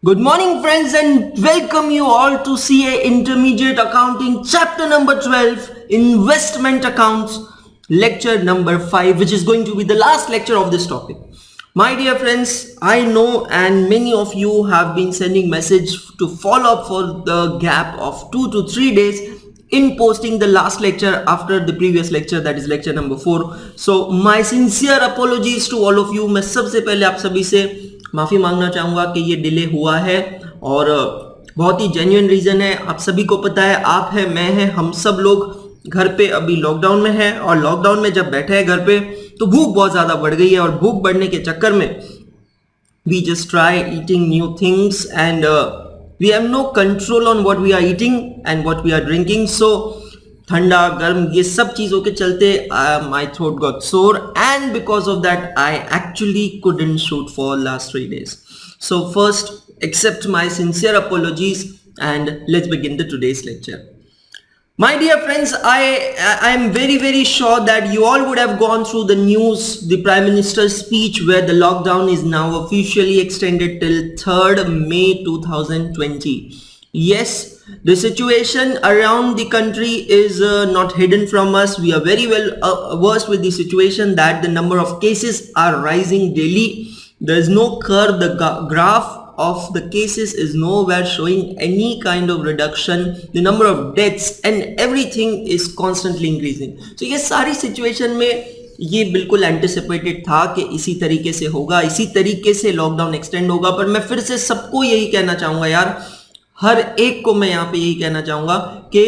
Good morning, friends, and welcome you all to CA Intermediate Accounting, chapter number 12, Investment Accounts, lecture number 5, which is going to be the last lecture of this topic. My dear friends, I know and many of you have been sending message to follow up for the gap of 2 to 3 days in posting the last lecture after the previous lecture, that is lecture number 4. So my sincere apologies to all of you. मैं सबसे पहले आप सभी से माफ़ी मांगना चाहूँगा कि ये डिले हुआ है और बहुत ही जेन्युइन रीज़न है। आप सभी को पता है, आप है, मैं है, हम सब लोग घर पे अभी लॉकडाउन में है और लॉकडाउन में जब बैठे हैं घर पे तो भूख बहुत ज़्यादा बढ़ गई है और भूख बढ़ने के चक्कर में we just try eating new things and we have no control on what we are eating and what we are drinking. So ठंडा गर्म ये सब चीज़ों के चलते my throat got sore and because of that I actually couldn't shoot for last 3 days. So first, accept my sincere apologies and let's begin the today's lecture. My dear friends, I am very sure that you all would have gone through the news, the Prime Minister's speech where the lockdown is now officially extended till 3rd May 2020. Yes, the situation around the country is not hidden from us. We are very well versed with the situation that the number of cases are rising daily. There is no curve, the graph of the cases is nowhere showing any kind of reduction. The number of deaths and everything is constantly increasing. So ये सारी situation में ये बिल्कुल anticipated था कि इसी तरीके से होगा, इसी तरीके से लॉकडाउन एक्सटेंड होगा। पर मैं फिर से सबको यही कहना चाहूँगा यार, हर एक को मैं यहाँ पे यही कहना चाहूँगा कि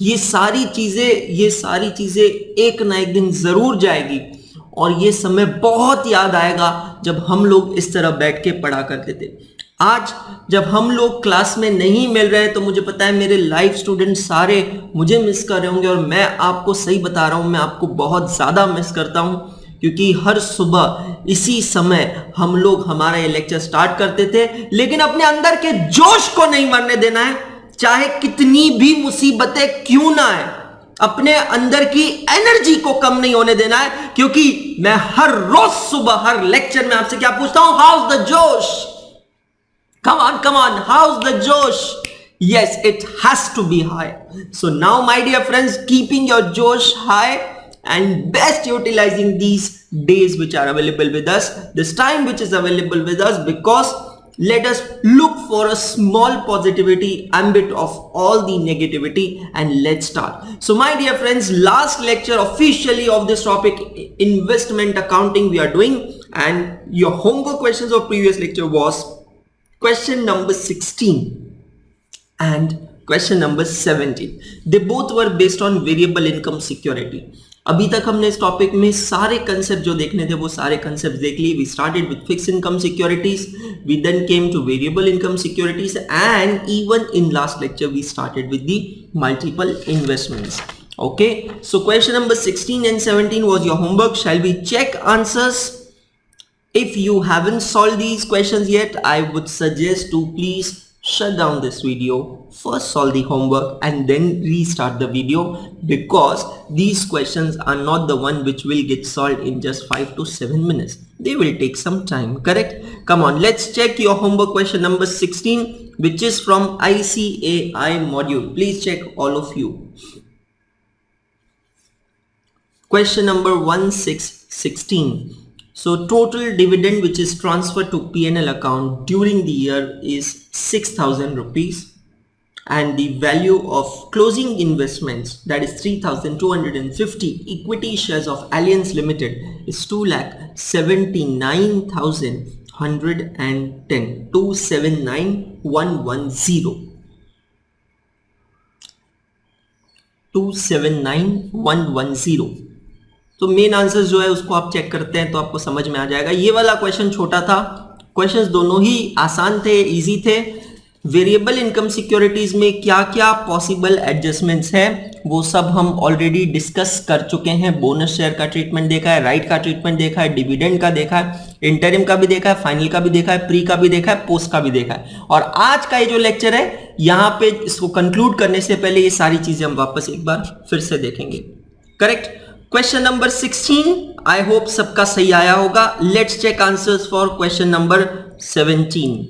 ये सारी चीज़ें एक ना एक दिन ज़रूर जाएगी और ये समय बहुत याद आएगा जब हम लोग इस तरह बैठ के पढ़ा करते थे। आज जब हम लोग क्लास में नहीं मिल रहे हैं तो मुझे पता है मेरे लाइव स्टूडेंट सारे मुझे मिस कर रहे होंगे और मैं आपको सही बता रहा हूँ, मैं आपको बहुत ज़्यादा मिस करता हूँ क्योंकि हर सुबह इसी समय हम लोग हमारा ये लेक्चर स्टार्ट करते थे। लेकिन अपने अंदर के जोश को नहीं मरने देना है, चाहे कितनी भी मुसीबतें क्यों ना आए, अपने अंदर की एनर्जी को कम नहीं होने देना है। क्योंकि मैं हर रोज सुबह हर लेक्चर में आपसे क्या पूछता हूं, हाउस द जोश, कम ऑन, हाउस द जोश। Yes, it has to be high. So now my dear friends, keeping your josh high and best utilizing these days which are available with us, this time which is available with us, because let us look for a small positivity ambit of all the negativity and let's start. So my dear friends, last lecture officially of this topic, investment accounting, we are doing, and your homework questions of previous lecture was question number 16 and question number 17. They both were based on variable income security. अभी तक हमने इस topic में सारे concept जो देखने थे वो सारे कंसेप्ट देख लिए। We started with fixed income securities, we then came to variable income securities and even in last lecture we started with the multiple investments. Okay, so question number 16 and 17 was your homework. Shall we check answers? If you haven't solved these questions yet, I would suggest to please shut down this video, first solve the homework and then restart the video, because these questions are not the one which will get solved in just 5 to 7 minutes. They will take some time, correct? Come on, let's check your homework question number 16, which is from ICAI module. Please check all of you. Question number 1616. So total dividend which is transferred to P&L account during the year is 6,000 rupees and the value of closing investments, that is 3,250 equity shares of Allianz Limited, is 2,79,110, 279,110, 279,110. तो main answer जो है उसको आप check करते हैं तो आपको समझ में आ जाएगा। ये वाला क्वेश्चन छोटा था, क्वेश्चंस दोनों ही आसान थे, इजी थे। वेरिएबल इनकम सिक्योरिटीज में क्या क्या पॉसिबल एडजस्टमेंट्स हैं वो सब हम ऑलरेडी डिस्कस कर चुके हैं। बोनस शेयर का ट्रीटमेंट देखा है, राइट का ट्रीटमेंट देखा है, डिविडेंड का देखा है, इंटरिम का भी देखा है, फाइनल का भी देखा है, प्री का भी देखा है, पोस्ट का भी देखा है। और आज का ये जो लेक्चर है यहाँ पे इसको कंक्लूड करने से पहले ये सारी चीजें हम वापस एक बार फिर से देखेंगे, correct? Question number 16 I hope सबका सही आया होगा। Let's check answers for question number 17.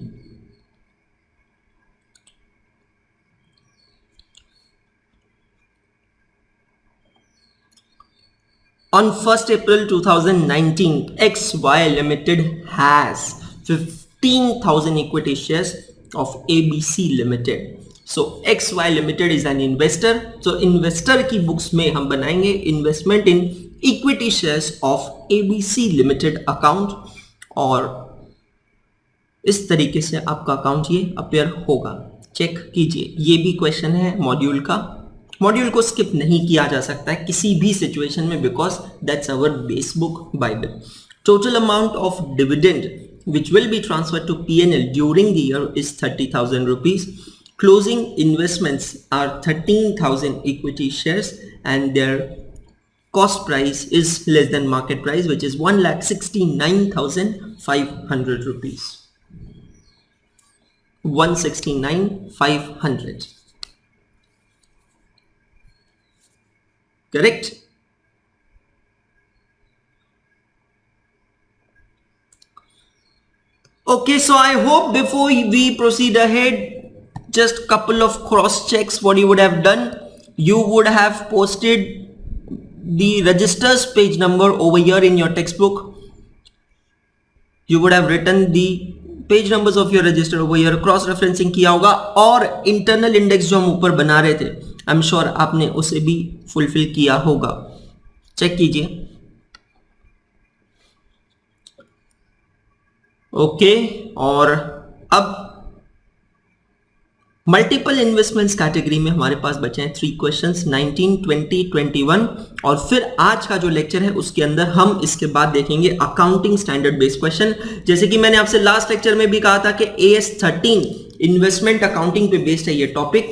On 1st April 2019, XY Limited has 15,000 equity shares of ABC Limited. So XY Limited is an investor. So investor की books में हम बनाएंगे investment in equity shares of ABC Limited account और इस तरीके से आपका account ये अपेयर होगा. चेक कीजिए. ये भी क्वेश्चन है मॉड्यूल का. मॉड्यूल को स्किप नहीं किया जा सकता है किसी भी सिचुएशन में because that's our base book bible. Total amount of dividend which will be transferred to P&L during the year is 30,000 rupees. Closing investments are 13,000 equity shares and their cost price is less than market price, which is 1,69,500 rupees. 169,500. Correct? Okay, so I hope before we proceed ahead, just couple of cross checks. What you would have done, you would have posted the registers page number over here in your textbook. You would have written the page numbers of your register over here, cross referencing किया होगा और internal index जो हम ऊपर बना रहे थे I am sure आपने उसे भी फुलफिल किया होगा. चेक कीजिए. ओके, और अब मल्टीपल इन्वेस्टमेंट्स कैटेगरी में हमारे पास बचे हैं 3 क्वेश्चंस 19, 20, 21 और फिर आज का जो लेक्चर है उसके अंदर हम इसके बाद देखेंगे अकाउंटिंग स्टैंडर्ड बेस्ड क्वेश्चन. जैसे कि मैंने आपसे लास्ट लेक्चर में भी कहा था कि AS 13 इन्वेस्टमेंट अकाउंटिंग पे बेस्ड है ये टॉपिक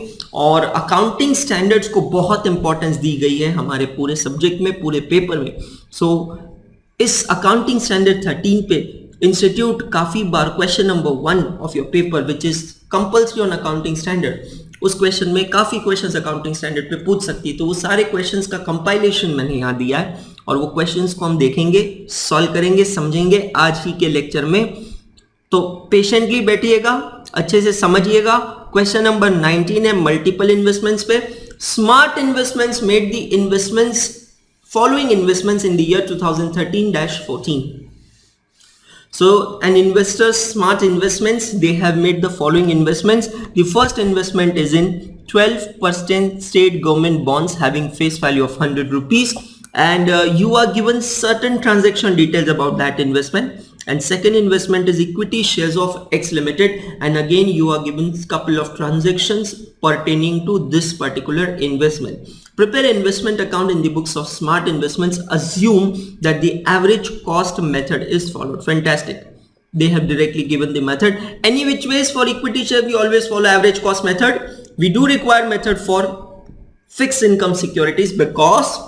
और अकाउंटिंग स्टैंडर्ड्स को बहुत इंपॉर्टेंस दी गई है हमारे पूरे सब्जेक्ट में, पूरे पेपर में. सो इस अकाउंटिंग स्टैंडर्ड 13 पे इंस्टीट्यूट काफी बार question number 1 of your paper which is compulsory on accounting standard, उस क्वेश्चन में काफी क्वेश्चंस अकाउंटिंग स्टैंडर्ड पे पूछ सकती है. तो वो सारे क्वेश्चंस का कंपाइलेशन मैंने यहाँ दिया है और वो क्वेश्चंस को हम देखेंगे, सॉल्व करेंगे, समझेंगे आज ही के लेक्चर में. तो पेशेंटली बैठिएगा, अच्छे से समझिएगा. क्वेश्चन नंबर 19 है मल्टीपल इन्वेस्टमेंट्स पे. Smart investments made the investments following investments in the year 2013-14. So an investor's smart investments, they have made the following investments. The first investment is in 12% state government bonds having face value of 100 rupees and you are given certain transaction details about that investment. And second investment is equity shares of X Limited and again you are given couple of transactions pertaining to this particular investment. Prepare investment account in the books of smart investments. Assume that the average cost method is followed. Fantastic. They have directly given the method. Any which ways for equity share we always follow average cost method. We do require method for fixed income securities because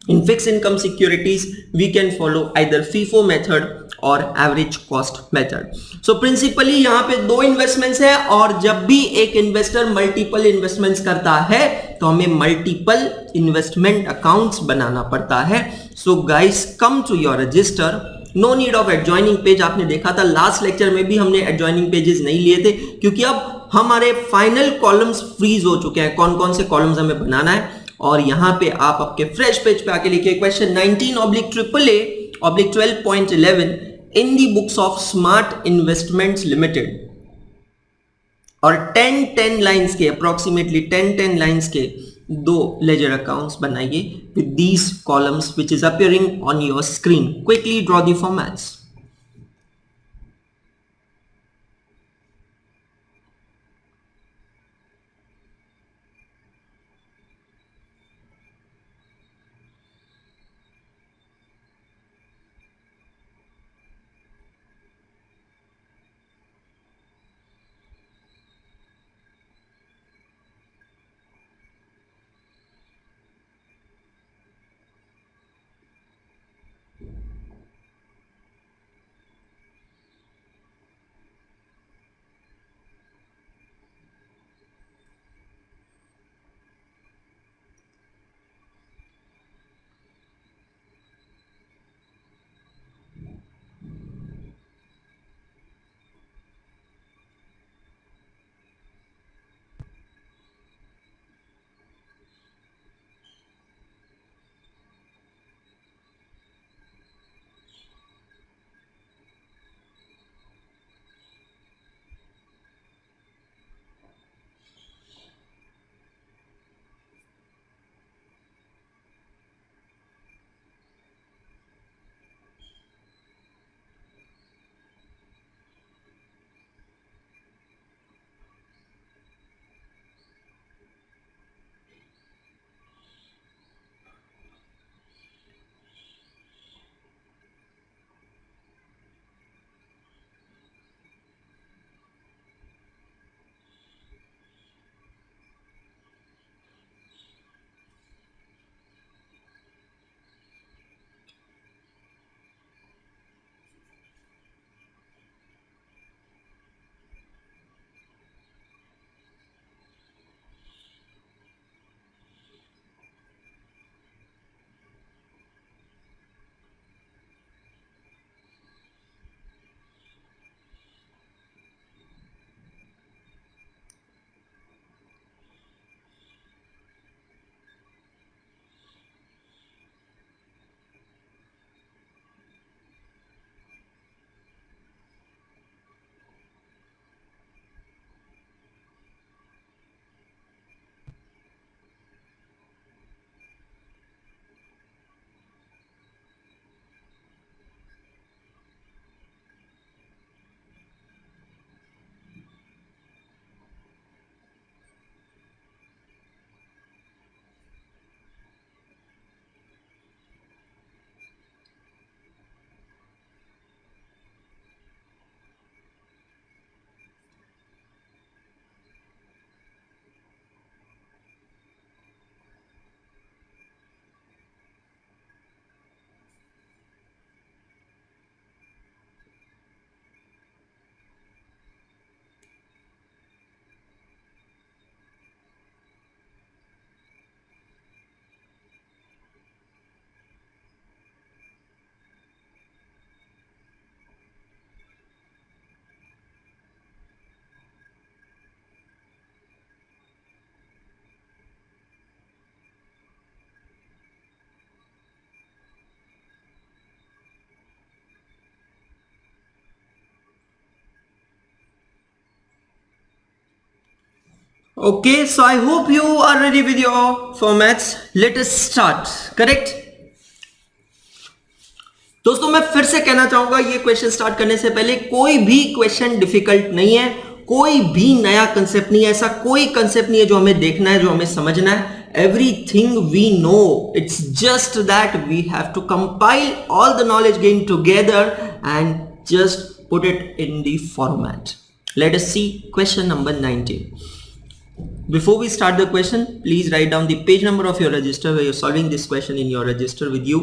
in fixed income securities we can follow either FIFO method और average cost method. सो principally यहां पे 2 investments है और जब भी एक investor multiple investments करता है तो हमें मल्टीपल इन्वेस्टमेंट अकाउंट्स बनाना पड़ता है. So guys come to your register. No need of adjoining page. आपने देखा था लास्ट लेक्चर में भी हमने एडजॉइनिंग पेजेस नहीं लिए थे क्योंकि अब हमारे फाइनल कॉलम्स फ्रीज हो चुके हैं. कौन कौन से कॉलम्स हमें बनाना है और यहां पे आप आपके फ्रेश पेज पे आके लिखिए question 19/AAA/12.11 in the books of Smart Investments Limited और 10 लाइंस के अप्रोक्सीमेटली 10 लाइंस के 2 लेजर अकाउंट्स बनाइए with these columns which is appearing on your screen. Quickly draw the formats. Okay, so I hope you are ready with your formats. Let us start. Correct? दोस्तों मैं फिर से कहना चाहूंगा ये question start करने से पहले कोई भी क्वेश्चन डिफिकल्ट नहीं है, कोई भी नया कंसेप्ट नहीं है, ऐसा कोई कंसेप्ट नहीं है जो हमें देखना है, जो हमें समझना है. Everything we know, it's just that we have to compile all the knowledge gained together and just put it in the format. Let us see question number 19. Before we start the question, please write down the page number of your register where you're solving this question in your register with you.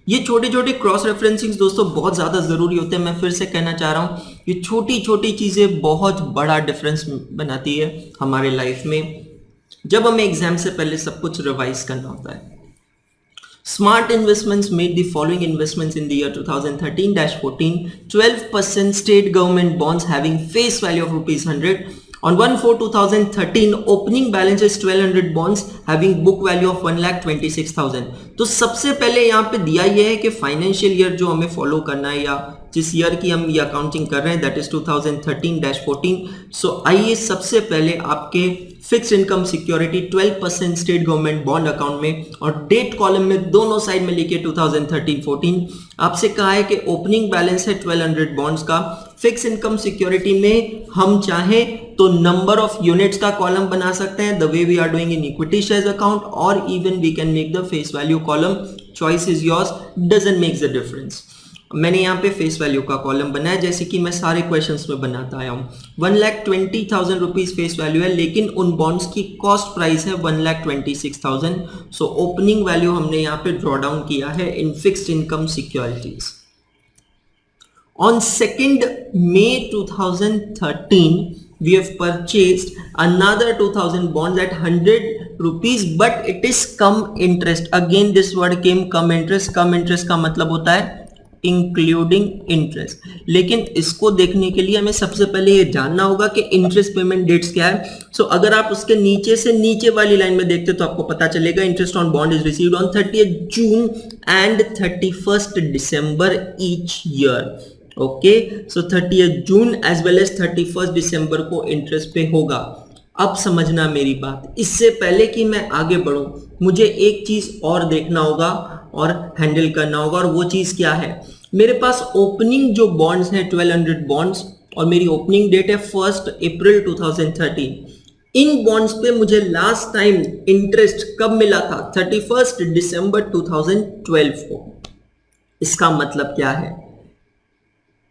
ये छोटे छोटे cross referencing दोस्तों बहुत ज़्यादा ज़रूरी होते हैं. मैं फिर से कहना चाह रहा हूँ, ये छोटी छोटी चीज़ें बहुत बड़ा डिफरेंस बनाती है हमारे लाइफ में, जब हमें एग्जाम से पहले सब कुछ रिवाइज करना होता है. Smart Investments made the following investments in the year 2013-14. 12% state government bonds having face value of rupees 100. On 1/4/2013, opening balance is 1200 bonds having book value of 1,26,000. तो सबसे पहले यहाँ पे दिया यह है कि फाइनेंशियल ईयर जो हमें फॉलो करना है या जिस ईयर की हम ये अकाउंटिंग कर रहे हैं दैट इज 2013-14. सो आइए सबसे पहले आपके fix income security 12% state government bond account में और डेट कॉलम में दोनों साइड में लिखे 2013-14. आपसे कहा है कि ओपनिंग बैलेंस है 1200 बॉन्ड्स का. फिक्स इनकम सिक्योरिटी में हम चाहें तो नंबर ऑफ यूनिट्स का कॉलम बना सकते हैं the way we are doing in equity shares account, और even we can make the face value column. Choice is yours, doesn't make the difference. मैंने यहाँ पे फेस वैल्यू का कॉलम बनाया जैसे कि मैं सारे क्वेश्चंस में बनाता आया हूँ. 1,20,000 रुपीज फेस वैल्यू है, लेकिन उन बॉन्ड्स की कॉस्ट प्राइस है 1,26,000. सो ओपनिंग वैल्यू हमने यहाँ पे ड्रॉ डाउन किया है in fixed income securities. On 2nd May 2013, we have purchased another 2,000 bonds at 100 rupees, but it is come interest. Again, this word came come interest. Come interest का मतलब होता है including interest. लेकिन इसको देखने के लिए हमें सबसे पहले ये जानना होगा कि इंटरेस्ट पेमेंट डेट्स क्या है. सो अगर आप उसके नीचे से नीचे वाली लाइन में देखते तो आपको पता चलेगा interest on bond is received on 30th June and 31st December each year. Okay, so 30th June as well as 31st December को इंटरेस्ट पे होगा. अब समझना मेरी बात, इससे पहले कि मैं आगे बढ़ूं मुझे एक चीज और देखना होगा और हैंडल करना होगा, और वो चीज क्या है. मेरे पास ओपनिंग जो बॉन्ड्स हैं 1200 बॉन्ड्स और मेरी ओपनिंग डेट है 1 अप्रैल 2013. इन बॉन्ड्स पे मुझे लास्ट टाइम इंटरेस्ट कब मिला था? 31st December 2012 को. इसका मतलब क्या है?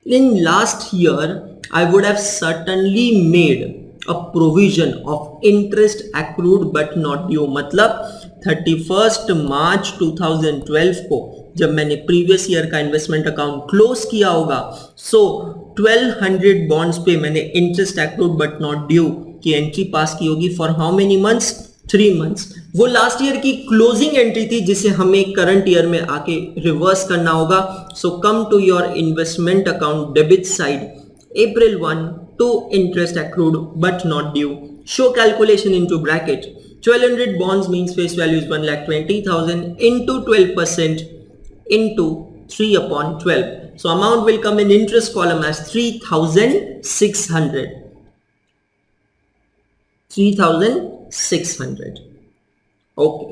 In last year, I would have certainly made a provision of interest accrued but not due. मतलब 31st March 2012 को जब मैंने प्रीवियस ईयर का इन्वेस्टमेंट अकाउंट क्लोज किया होगा, सो 1200 बॉन्ड्स पे मैंने interest accrued but not due की एंट्री पास की होगी. For how many months? 3 months. वो लास्ट ईयर की क्लोजिंग एंट्री थी जिसे हमें करंट ईयर में आके रिवर्स करना होगा. So come to your investment account debit side, April 1 to interest accrued but not due. Show calculation into bracket. 1200 bonds means face value is 1,20,000 into 12% into 3/12. So amount will come in interest column as 3,600. 3,600. Okay.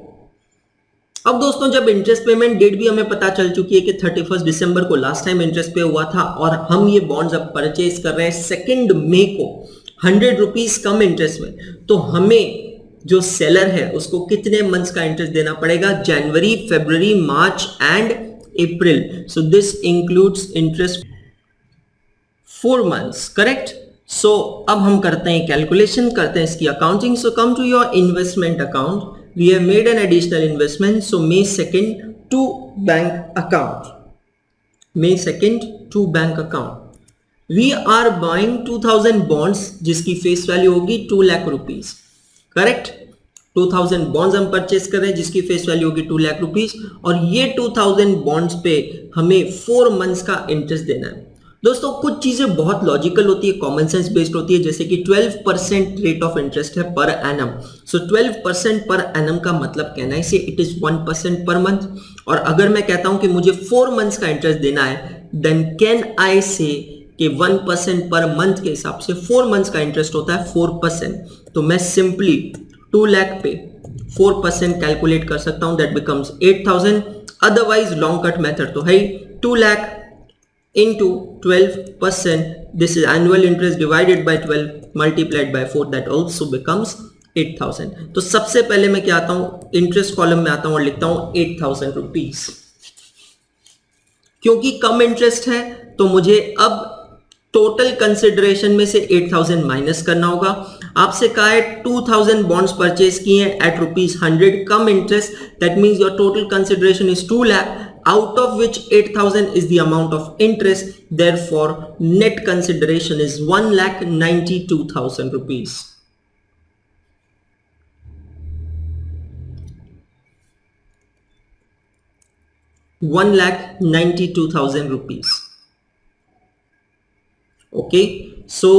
अब दोस्तों जब interest payment date भी हमें पता चल चुकी है कि 31st December को लास्ट टाइम इंटरेस्ट पे हुआ था और हम ये बॉन्ड्स अब परचेज कर रहे हैं 2nd May को 100 रुपीज कम इंटरेस्ट में, तो हमें जो सेलर है उसको कितने मंथ्स का इंटरेस्ट देना पड़ेगा? January, February, March and April. So this includes interest 4 months. Correct. So अब हम करते हैं कैलकुलेशन, करते हैं इसकी accounting. So come to your investment account. We have made an additional investment, so May 2nd to bank account. May 2nd to bank account. We are buying 2000 bonds जिसकी face value होगी 2 lakh rupees. Correct. 2000 bonds हम purchase कर रहे हैं जिसकी face value होगी 2 lakh rupees, और ये 2000 बॉन्ड्स पे हमें 4 मंथ्स का इंटरेस्ट देना है. दोस्तों कुछ चीजें बहुत लॉजिकल होती है, कॉमन सेंस बेस्ड होती है, जैसे कि 12% रेट ऑफ इंटरेस्ट है पर एनम. सो 12% पर एनम का मतलब कहना है इसे इट इज 1% पर मंथ. और अगर मैं कहता हूं कि मुझे 4 मंथ्स का इंटरेस्ट देना है, देन कैन आई से कि 1% पर मंथ के हिसाब से 4 मंथ्स का इंटरेस्ट होता है 4%, तो मैं सिंपली 2 लाख पे 4% कैलकुलेट कर सकता हूं, that becomes 8,000। Otherwise long cut method तो है 2 lakh into 12%, this is annual interest divided by 12 multiplied by 4, that also becomes 8,000। तो सबसे पहले मैं क्या आता हूं, इंटरेस्ट कॉलम में आता हूं और लिखता हूं 8,000 रुपीज। क्योंकि कम इंटरेस्ट है तो मुझे अब टोटल कंसिडरेशन में से 8,000 माइनस करना होगा। आपसे कहा है 2,000 बॉन्ड्स परचेज किए हैं at ₹100, cum interest, that means your total consideration is 2 lakh, out of which 8,000 is the amount of interest, therefore net consideration is 1,92,000 rupees। ₹1,92,000। Okay, so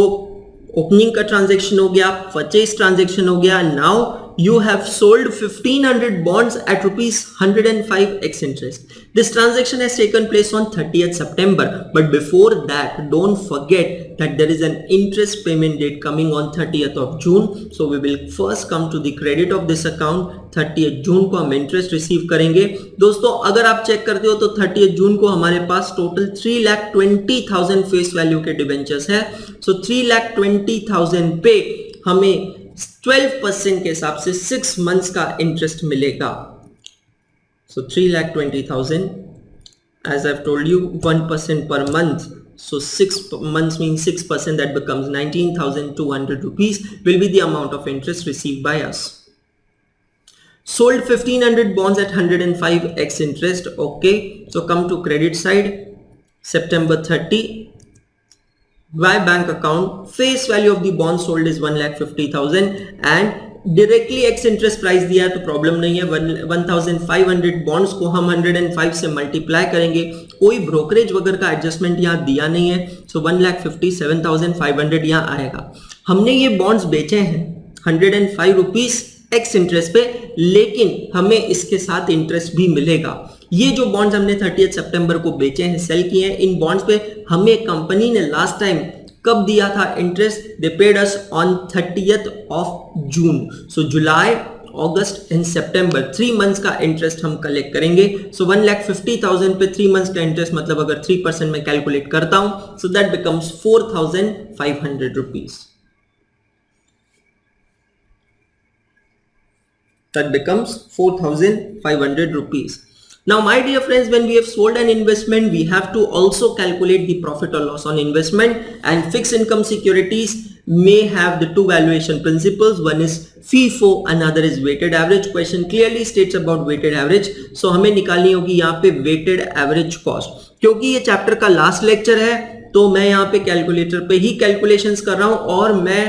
opening का ट्रांजेक्शन हो गया, परचेज ट्रांजेक्शन हो गया। Now you have sold 1,500 bonds at ₹105 ex interest. This transaction has taken place on 30th September, but before that don't forget that there is an interest payment date coming on 30th of June, so we will first come to the credit of this account। 30th जून को हम interest receive करेंगे। दोस्तों अगर आप check करते हो तो 30th जून को हमारे पास टोटल 3,20,000 फेस वैल्यू के डिबेंचर्स है। सो 3,20,000 पे हमें 12% के हिसाब से 6 मंथ्स का इंटरेस्ट मिलेगा। सो 3,20,000 as I've told you 1% per month, so 6 months means 6%, that becomes 19,200 rupees will be the amount of interest received by us। Sold 1,500 bonds at 105 x interest। okay, so come to credit side, September 30 by bank account, face value of the bond sold is 1,50,000 and directly x interest price दिया तो problem नहीं है। 1,500 bonds को हम 105 से multiply करेंगे, कोई brokerage वगैरह का एडजस्टमेंट यहाँ दिया नहीं है। सो 1,57,500 यहाँ आएगा। हमने ये बॉन्ड्स बेचे हैं 105 रुपीज एक्स इंटरेस्ट पे, लेकिन हमें इसके साथ इंटरेस्ट भी मिलेगा। ये जो बॉन्ड्स हमने 30 सितंबर को बेचे हैं, सेल किए हैं, इन बॉन्ड्स पे हमें कंपनी ने लास्ट टाइम कब दिया था interest? They paid us on 30th of June. So July, August and September 3 months का इंटरेस्ट हम कलेक्ट करेंगे। सो 1,50,000 पे 3 मंथ्स का इंटरेस्ट, मतलब अगर 3% में कैलकुलेट करता हूं, so that becomes 4,500 rupees. That becomes 4,500 rupees. Now my dear friends, when we have sold an investment, we have to also calculate the profit or loss on investment, and fixed income securities may have the two valuation principles. One is FIFO, another is weighted average. Question clearly states about weighted average. So हमें निकालनी होगी यहाँ पे weighted average cost। क्योंकि ये chapter का last lecture है तो मैं यहाँ पे कैलकुलेटर पे ही कैलकुलेशंस कर रहा हूँ, और मैं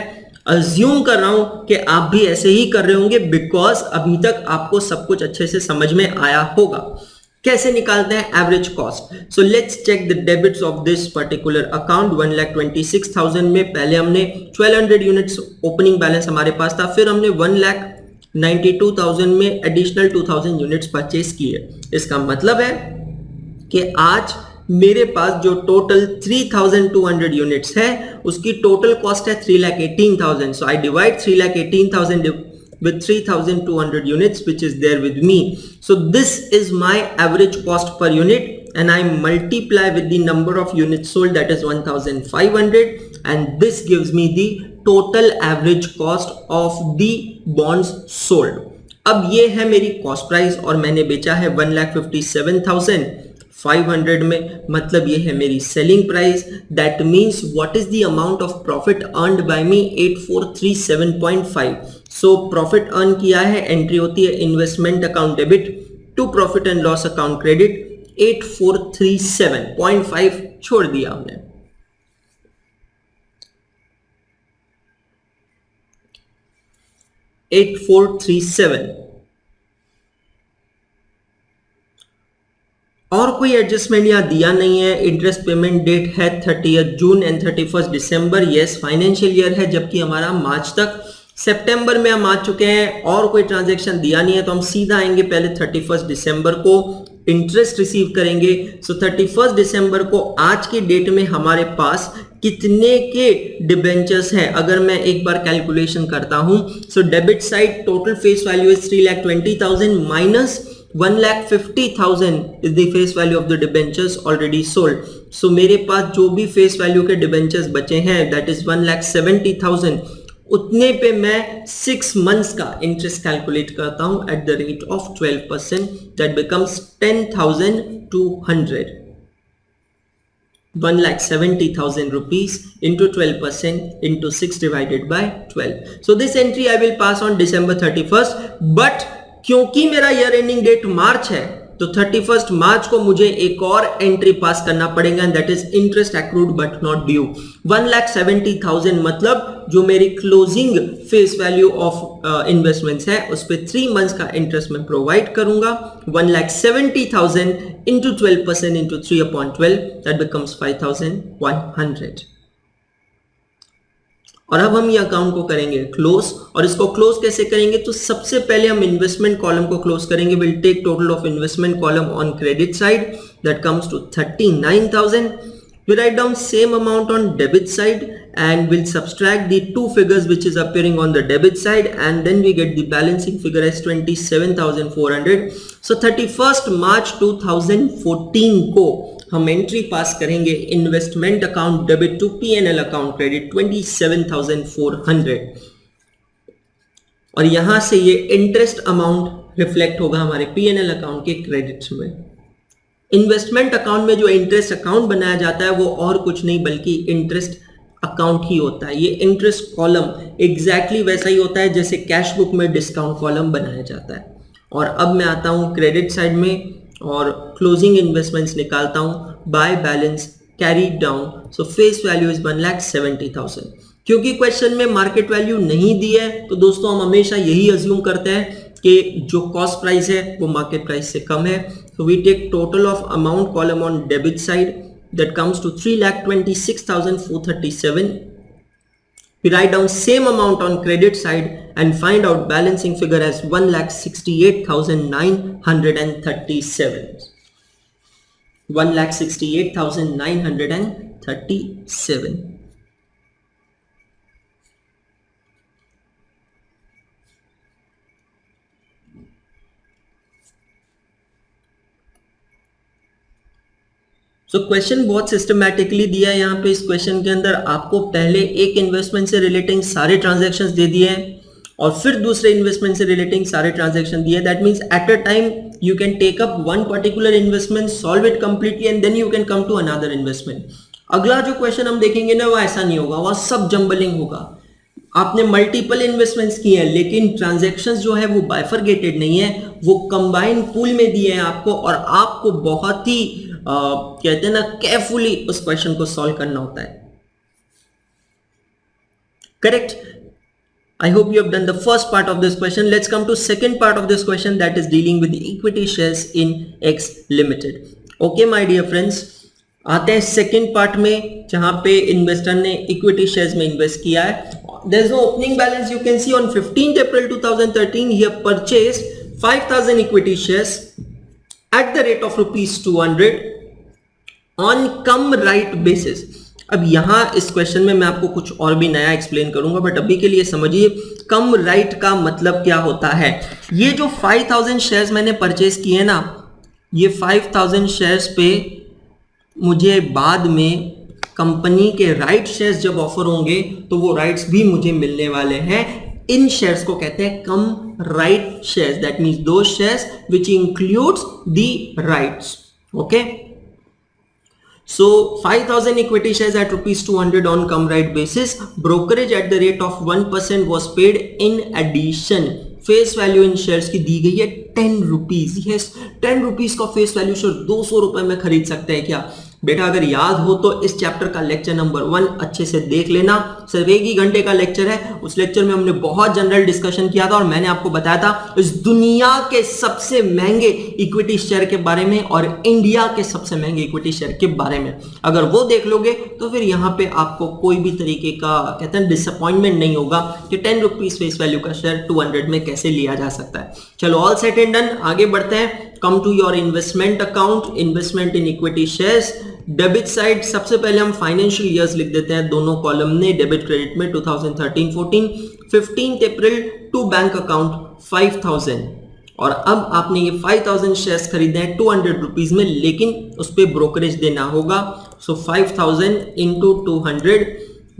अज्यूम कर रहा हूं कि आप भी ऐसे ही कर रहे होंगे, बिकॉज अभी तक आपको सब कुछ अच्छे से समझ में आया होगा। कैसे निकालते हैं average cost? So let's check the debits of this particular account. 1,26,000 में पहले हमने 1200 यूनिट्स ओपनिंग बैलेंस हमारे पास था, फिर हमने 1,92,000 में एडिशनल 2,000 यूनिट्स परचेज किए। इसका मतलब है कि आज मेरे पास जो टोटल 3,200 यूनिट्स है उसकी टोटल कॉस्ट है 3,18,000। सो I divide 3,18,000 with 3,200 units which is there with me. So this is my average cost per unit, and I multiply with the number of units sold, that is 1,500, and this gives me the total average cost of the bonds sold। अब ये है मेरी cost price और मैंने बेचा है 1,57,500 में, मतलब ये है मेरी selling price. That means what is the amount of profit earned by me? 8437.5। So profit earn किया है, एंट्री होती है investment account debit to profit and loss account credit, 8437.5 छोड़ दिया हमने। और कोई एडजस्टमेंट यहाँ दिया नहीं है। इंटरेस्ट पेमेंट डेट है 30 June and 31 December. Yes, financial year है, जबकि हमारा मार्च तक, सितंबर में हम आ चुके हैं और कोई ट्रांजैक्शन दिया नहीं है, तो हम सीधा आएंगे पहले 31 दिसंबर को। इंटरेस्ट रिसीव करेंगे। सो 31 दिसंबर को आज की डेट में हमारे पास कितने के डिबेंचर्स हैं, अगर मैं एक बार कैलकुलेशन करता हूं। So debit side total face value is 3,20,000 minus 1,50,000 is the face value of the debentures already sold. So मेरे पास जो भी face value के debentures बचे हैं that is 1,70,000, उतने पे मैं 6 months का interest calculate करता हूं at the rate of 12%, that becomes 10,200. 1,70,000 rupees into 12% into 6 divided by 12. So this entry I will pass on December 31st, but क्योंकि मेरा ईयर एंडिंग डेट मार्च है तो 31 मार्च को मुझे एक और एंट्री पास करना पड़ेगा, that is interest accrued but not due. 1,70,000 मतलब जो मेरी closing face value of investments है उस पे 3 मंथ्स का इंटरेस्ट मैं प्रोवाइड करूंगा। 1,70,000 इंटू 12% इंटू 3/12 दैट बिकम्स 5,100। और अब हम ये अकाउंट को करेंगे क्लोज, और इसको क्लोज कैसे करेंगे, तो सबसे पहले हम इन्वेस्टमेंट कॉलम को क्लोज करेंगे। Will take total of investment column on credit side that comes to 39,000. We write down same amount on debit side and we'll subtract the two figures which is appearing on the debit side, and then we get the balancing figure as 27,400. So 31st March 2014 को हम entry pass करेंगे investment account debit to P&L account credit 27,400, और यहां से ये interest amount reflect होगा हमारे P&L account के क्रेडिट्स में। इन्वेस्टमेंट अकाउंट में जो इंटरेस्ट अकाउंट बनाया जाता है वो और कुछ नहीं बल्कि इंटरेस्ट अकाउंट ही होता है। ये इंटरेस्ट कॉलम एग्जैक्टली वैसा ही होता है जैसे कैश बुक में डिस्काउंट कॉलम बनाया जाता है। और अब मैं आता हूं क्रेडिट साइड में और क्लोजिंग इन्वेस्टमेंट्स निकालता हूं by balance carry down. So face value is 1,70,000। क्योंकि क्वेश्चन में मार्केट वैल्यू नहीं दी है तो दोस्तों हम हमेशा यही अज्यूम करते हैं कि जो कॉस्ट प्राइस है वो मार्केट प्राइस से कम है। So we take total of amount column on debit side that comes to 3,26,437. We write down same amount on credit side and find out balancing figure as 1,68,937. 1,68,937. तो question बहुत systematically दिया है। यहाँ पे इस question के अंदर आपको पहले एक इन्वेस्टमेंट से रिलेटिंग सारे ट्रांजैक्शंस दे दिए हैं और फिर दूसरे इन्वेस्टमेंट से रिलेटिंग सारे ट्रांजैक्शन दिए। That means at a time you can take up one particular investment, solve it completely and then you can come to another investment. अगला जो क्वेश्चन हम देखेंगे ना वो ऐसा नहीं होगा, वह सब जंबलिंग होगा। आपने मल्टीपल इन्वेस्टमेंट्स किए हैं लेकिन ट्रांजैक्शंस जो है वो बाइफरगेटेड नहीं है, वो कंबाइन पूल में दिए हैं आपको, और आपको बहुत ही कहते हैं ना केयरफुली उस क्वेश्चन को सॉल्व करना होता है। Correct? I hope you have done the first part of this question. Let's come to second part of this question, that is dealing with the equity shares in X Limited. Okay my dear friends, आते हैं second part में जहां पे investor ने equity shares में invest किया है। There is no opening balance. You can see on 15th April 2013 he have purchased 5,000 equity shares at the rate of ₹200 on come right basis. अब यहां इस क्वेश्चन में मैं आपको कुछ और भी नया एक्सप्लेन करूंगा, बट अभी के लिए समझिए कम राइट का मतलब क्या होता है। ये जो 5,000 शेयर्स मैंने परचेज किए ना, ये 5,000 शेयर्स पे मुझे बाद में कंपनी के राइट शेयर्स जब ऑफर होंगे तो वो राइट्स भी मुझे मिलने वाले हैं। इन शेयर्स को कहते हैं cum right shares, that means those shares which includes the rights. Okay, so 5,000 equity shares at ₹200 on come right basis. Brokerage at the rate of 1% was paid in addition. Face value in shares की दी गई है 10 rupees. Yes, 10 rupees का face value share 200 रुपए में खरीद सकते हैं क्या? बेटा अगर याद हो तो इस चैप्टर का लेक्चर नंबर 1 अच्छे से देख लेना। सिर्फ 1 ही घंटे का लेक्चर है। उस लेक्चर में हमने बहुत जनरल डिस्कशन किया था और मैंने आपको बताया था इस दुनिया के सबसे महंगे इक्विटी शेयर के बारे में और इंडिया के सबसे महंगे इक्विटी शेयर के बारे में। अगर वो देख लोगे तो फिर यहाँ पे आपको कोई भी तरीके का कहते हैं डिसअपॉइंटमेंट नहीं होगा कि 10 रुपीज फेस वैल्यू का शेयर 200 में कैसे लिया जा सकता है। चलो ऑल सेट एंड डन, आगे बढ़ते हैं। Come to your investment account, investment in equity shares. Debit side सबसे पहले हम फाइनेंशियल ईयर्स लिख देते हैं दोनों कॉलम में, डेबिट क्रेडिट में 2013-14। 15 अप्रैल टू बैंक अकाउंट 5000, और अब आपने ये 5000 शेयर्स खरीदे हैं 200 रुपीज में, लेकिन उस पर ब्रोकरेज देना होगा। सो 5000 into 200,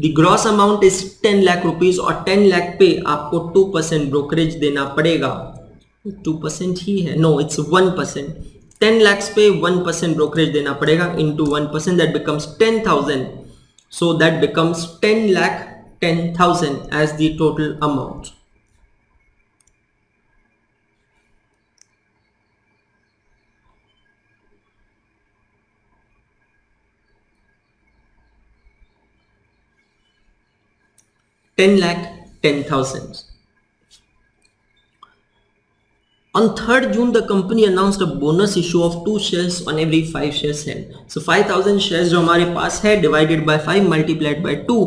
the gross amount is 10 lakh rupees, और 10 लाख पे आपको 2% ब्रोकरेज देना पड़ेगा। 2% ही है, नो इट्स 1%। 10 lakhs पे 1% ब्रोकरेज देना पड़ेगा into 1%, that becomes 10,000. So that becomes 10,10,000 as the total amount. $10,10,000. On 3rd June, the company announced a bonus issue of 2 shares on every 5 shares held. So 5,000 shares जो हमारे पास है divided by 5 multiplied by 2,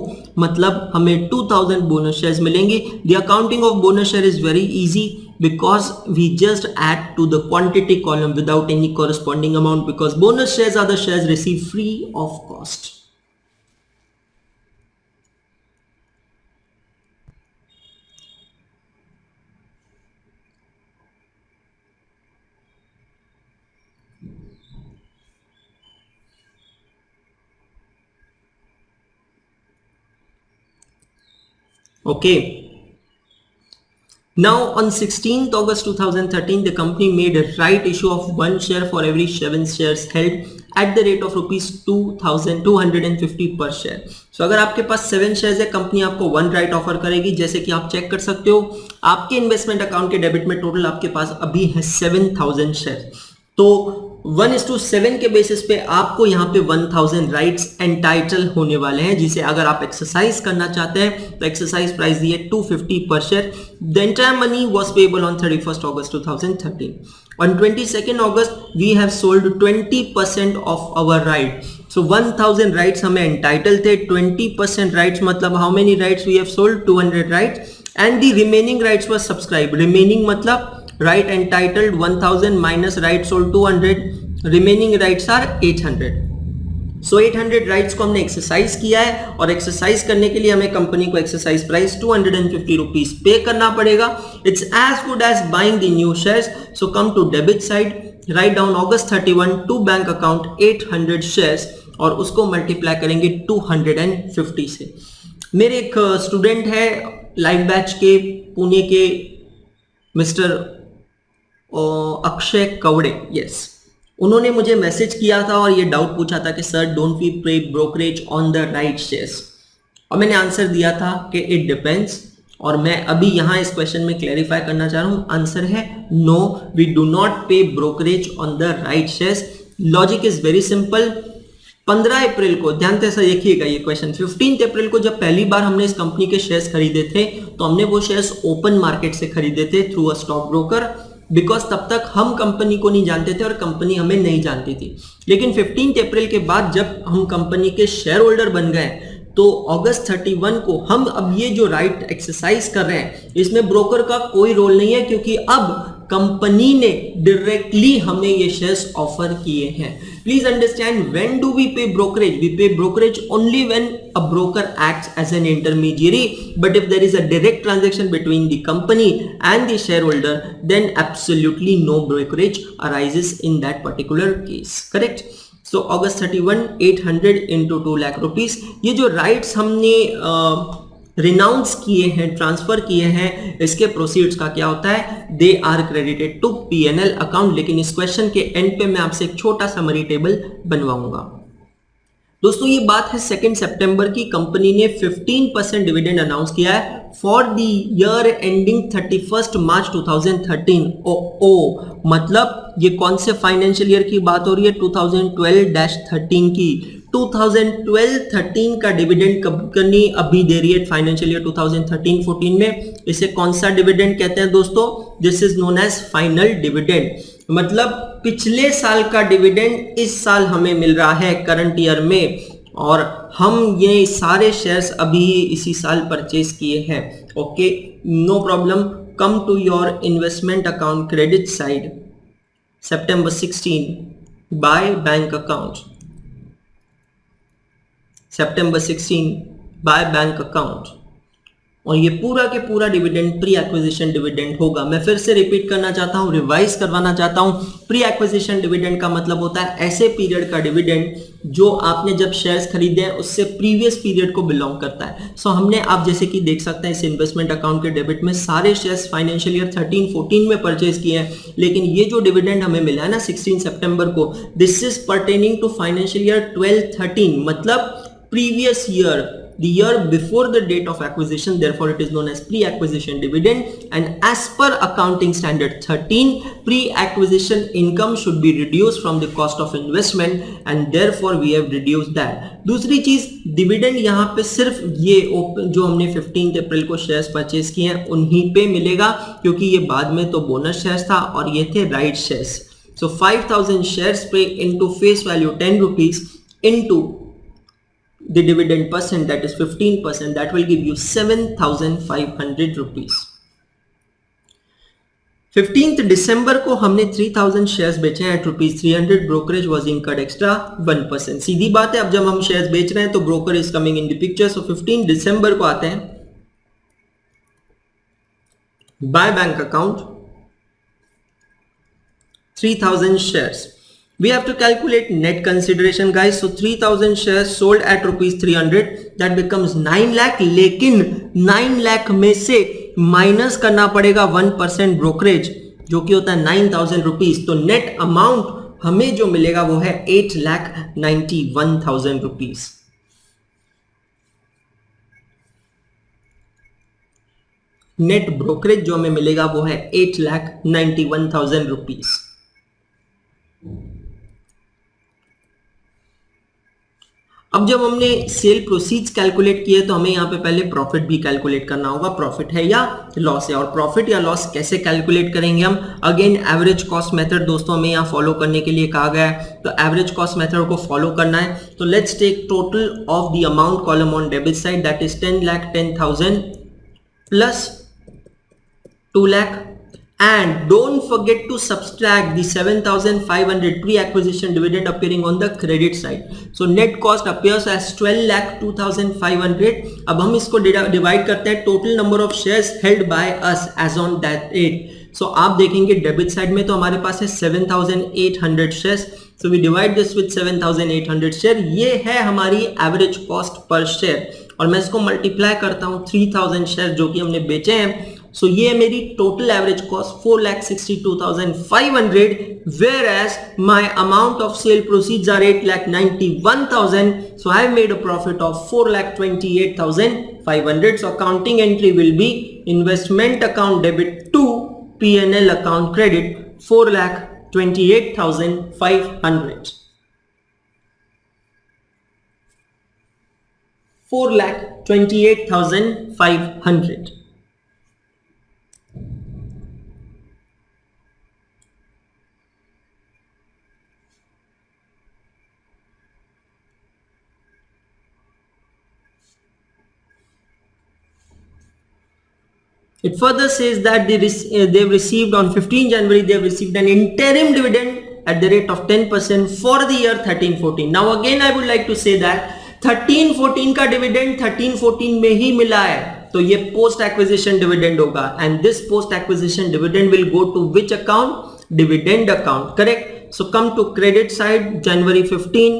मतलब हमें 2,000 bonus shares मिलेंगे. The accounting of bonus share is very easy because we just add to the quantity column without any corresponding amount, because bonus shares are the shares received free of cost. Okay. Now on 16th August 2013, the company made a right issue of 1 share for every 7 shares held at the rate of rupees 2,250 per share. So अगर आपके पास 7 shares है, company आपको 1 right offer करेगी. जैसे कि आप check कर सकते हो, आपके इन्वेस्टमेंट अकाउंट के डेबिट में टोटल आपके पास अभी है 7,000 शेयर. तो 1:7 के बेसिस पे आपको यहाँ पे 1000 राइट्स एंटाइटल होने वाले हैं, जिसे अगर आप एक्सरसाइज करना चाहते हैं तो एक्सरसाइज प्राइस दी है 250 पर share. The entire money was payable on 31st August 2013. On 22nd August we have sold 20% of our right. So 1000 rights हमें एंटाइटल थे, 20% राइट्स मतलब how many rights we have sold? 200 rights, and the remaining rights were subscribe. Remaining मतलब right entitled 1000 minus right sold 200, remaining rights are 800. So 800 rights को हमने exercise किया है, और exercise करने के लिए हमें कंपनी को एक्सरसाइज प्राइस 250 रुपीज पे करना पड़ेगा. It's as good as buying the new shares. So come to debit side, write down August 31 to bank account 800 shares, और उसको मल्टीप्लाई करेंगे 250 से. मेरे एक स्टूडेंट है लाइव बैच के, पुणे के, मिस्टर अक्षय कवड़े, यस, उन्होंने मुझे मैसेज किया था और ये डाउट पूछा था कि sir don't we pay brokerage on the right shares, और मैंने आंसर दिया था कि इट डिपेंड्स. और मैं अभी यहाँ इस क्वेश्चन में क्लैरिफाई करना चाह रहा हूँ. आंसर है नो, वी डू नॉट पे brokerage on the right shares. Logic is very simple. 15 अप्रैल को, ध्यान से देखिएगा ये क्वेश्चन, 15 अप्रैल को जब पहली बार हमने इस कंपनी के शेयर्स खरीदे थे तो हमने वो शेयर्स ओपन मार्केट से खरीदे थे through a stock broker, because तब तक हम कंपनी को नहीं जानते थे और कंपनी हमें नहीं जानती थी. लेकिन 15 अप्रैल के बाद जब हम कंपनी के शेयर होल्डर बन गए तो August 31 को हम अब ये जो राइट एक्सरसाइज कर रहे हैं, इसमें ब्रोकर का कोई रोल नहीं है, क्योंकि अब कंपनी ने डायरेक्टली हमें ये शेयर्स ऑफर किए हैं. Please understand, when do we pay brokerage? We pay brokerage only when a broker acts as an intermediary, but if there is a direct transaction between the company and the shareholder, then absolutely no brokerage arises in that particular case. Correct? So August 31, 800 into 2 lakh rupees. ये जो rights हमने renounce किए हैं, transfer किए हैं, इसके proceeds का क्या होता है? They are credited to P&L account. लेकिन इस क्वेश्चन के एंड पे मैं आपसे एक छोटा समरी टेबल बनवाऊंगा. दोस्तों ये बात है 2 सितंबर की. कंपनी ने 15% डिविडेंड अनाउंस किया है फॉर द ईयर एंडिंग 31 मार्च 2013. मतलब ये कौन से फाइनेंशियल ईयर की बात हो रही है? 2012-13 की. 2012-13 का डिविडेंड कंपनी अभी दे रही है फाइनेंशियल ईयर 2013-14 में. इसे कौन सा डिविडेंड कहते हैं दोस्तों? This is known as final dividend. मतलब पिछले साल का डिविडेंड इस साल हमें मिल रहा है करंट ईयर में, और हम ये सारे शेयर्स अभी इसी साल परचेज किए हैं. Okay, no problem. Come to your investment account credit side. September 16 by bank account. September 16 by bank account. और ये पूरा के पूरा डिविडेंड प्री एक्विजिशन डिविडेंड होगा। मैं फिर से रिपीट करना चाहता हूं, रिवाइज करवाना चाहता हूं। प्री एक्विजिशन डिविडेंड का मतलब होता है ऐसे पीरियड का डिविडेंड जो आपने जब शेयर्स खरीदे हैं उससे प्रीवियस पीरियड को बिलोंग करता है। सो हमने, आप जैसे कि देख सकते हैं इस इन्वेस्टमेंट अकाउंट के डेबिट में सारे शेयर्स फाइनेंशियल ईयर 13-14 में परचेज किए हैं, लेकिन ये जो डिविडेंड हमें मिला है ना 16 सितंबर को, this is pertaining to financial year 12-13, मतलब previous year, the year before the date of acquisition, therefore it is known as pre-acquisition dividend. And as per accounting standard 13, pre-acquisition income should be reduced from the cost of investment and therefore we have reduced that. दूसरी चीज, dividend यहाँ पे सिर्फ ये जो हमने 15 अप्रैल को shares purchase किए हैं उन्हीं पे मिलेगा, क्योंकि ये बाद में तो बोनस शेयर्स था और ये थे राइट शेयर्स। So 5000 shares पे into face value 10 rupees into the dividend percent, that is 15%, that will give you 7500 rupees. 15th December को हमने 3000 शेयर्स बेचे हैं at ₹300, brokerage was incurred extra 1%. सीधी बात है, अब जब हम शेयर्स बेच रहे हैं तो broker is coming in the picture. So 15 December को आते हैं, by bank account 3000 shares. We have to calculate net consideration guys. So 3000 shares sold at ₹300, that becomes 9 lakh, लेकिन 9 lakh में से माइनस करना पड़ेगा 1% ब्रोकरेज जो कि होता है 9000 रुपीज। तो नेट अमाउंट हमें जो मिलेगा वो है 8,91,000 रुपीज। नेट ब्रोकरेज जो हमें मिलेगा वो है 8,91,000 रुपीज। अब जब हमने सेल प्रोसीड्स कैलकुलेट किए तो हमें यहाँ पे पहले प्रॉफिट भी कैलकुलेट करना होगा, प्रॉफिट है या लॉस है। और प्रॉफिट या लॉस कैसे कैलकुलेट करेंगे हम? अगेन एवरेज कॉस्ट मेथड दोस्तों हमें यहाँ फॉलो करने के लिए कहा गया है, तो एवरेज कॉस्ट मेथड को फॉलो करना है। तो let's take total of the amount column on debit side, that is 10,10,000 plus 2 lakh, and don't forget to subtract the 7,500 pre-acquisition dividend appearing on the credit side. So net cost appears as 12,02,500. अब हम इसको divide करते हैं total number of shares held by us as on that date. So आप देखेंगे debit side में तो हमारे पास है 7,800 shares, so we divide this with 7,800 share. ये है हमारी एवरेज कॉस्ट पर शेयर, और मैं इसको मल्टीप्लाई करता हूँ 3000 शेयर जो कि हमने बेचे हैं। So ये मेरी total average cost 4,62,500, whereas my amount of sale proceeds are 8,91,000. So I have made a profit of 4,28,500. So accounting entry will be investment account debit to P&L account credit 4,28,500. 4,28,500. It further says that they've received on 15 January, they've received an interim dividend at the rate of 10% for the year 13-14. Now again I would like to say that 13-14 का dividend 13-14 में ही मिला है, तो ये post acquisition dividend होगा, and this post acquisition dividend will go to which account? Dividend account, correct? So come to credit side, January 15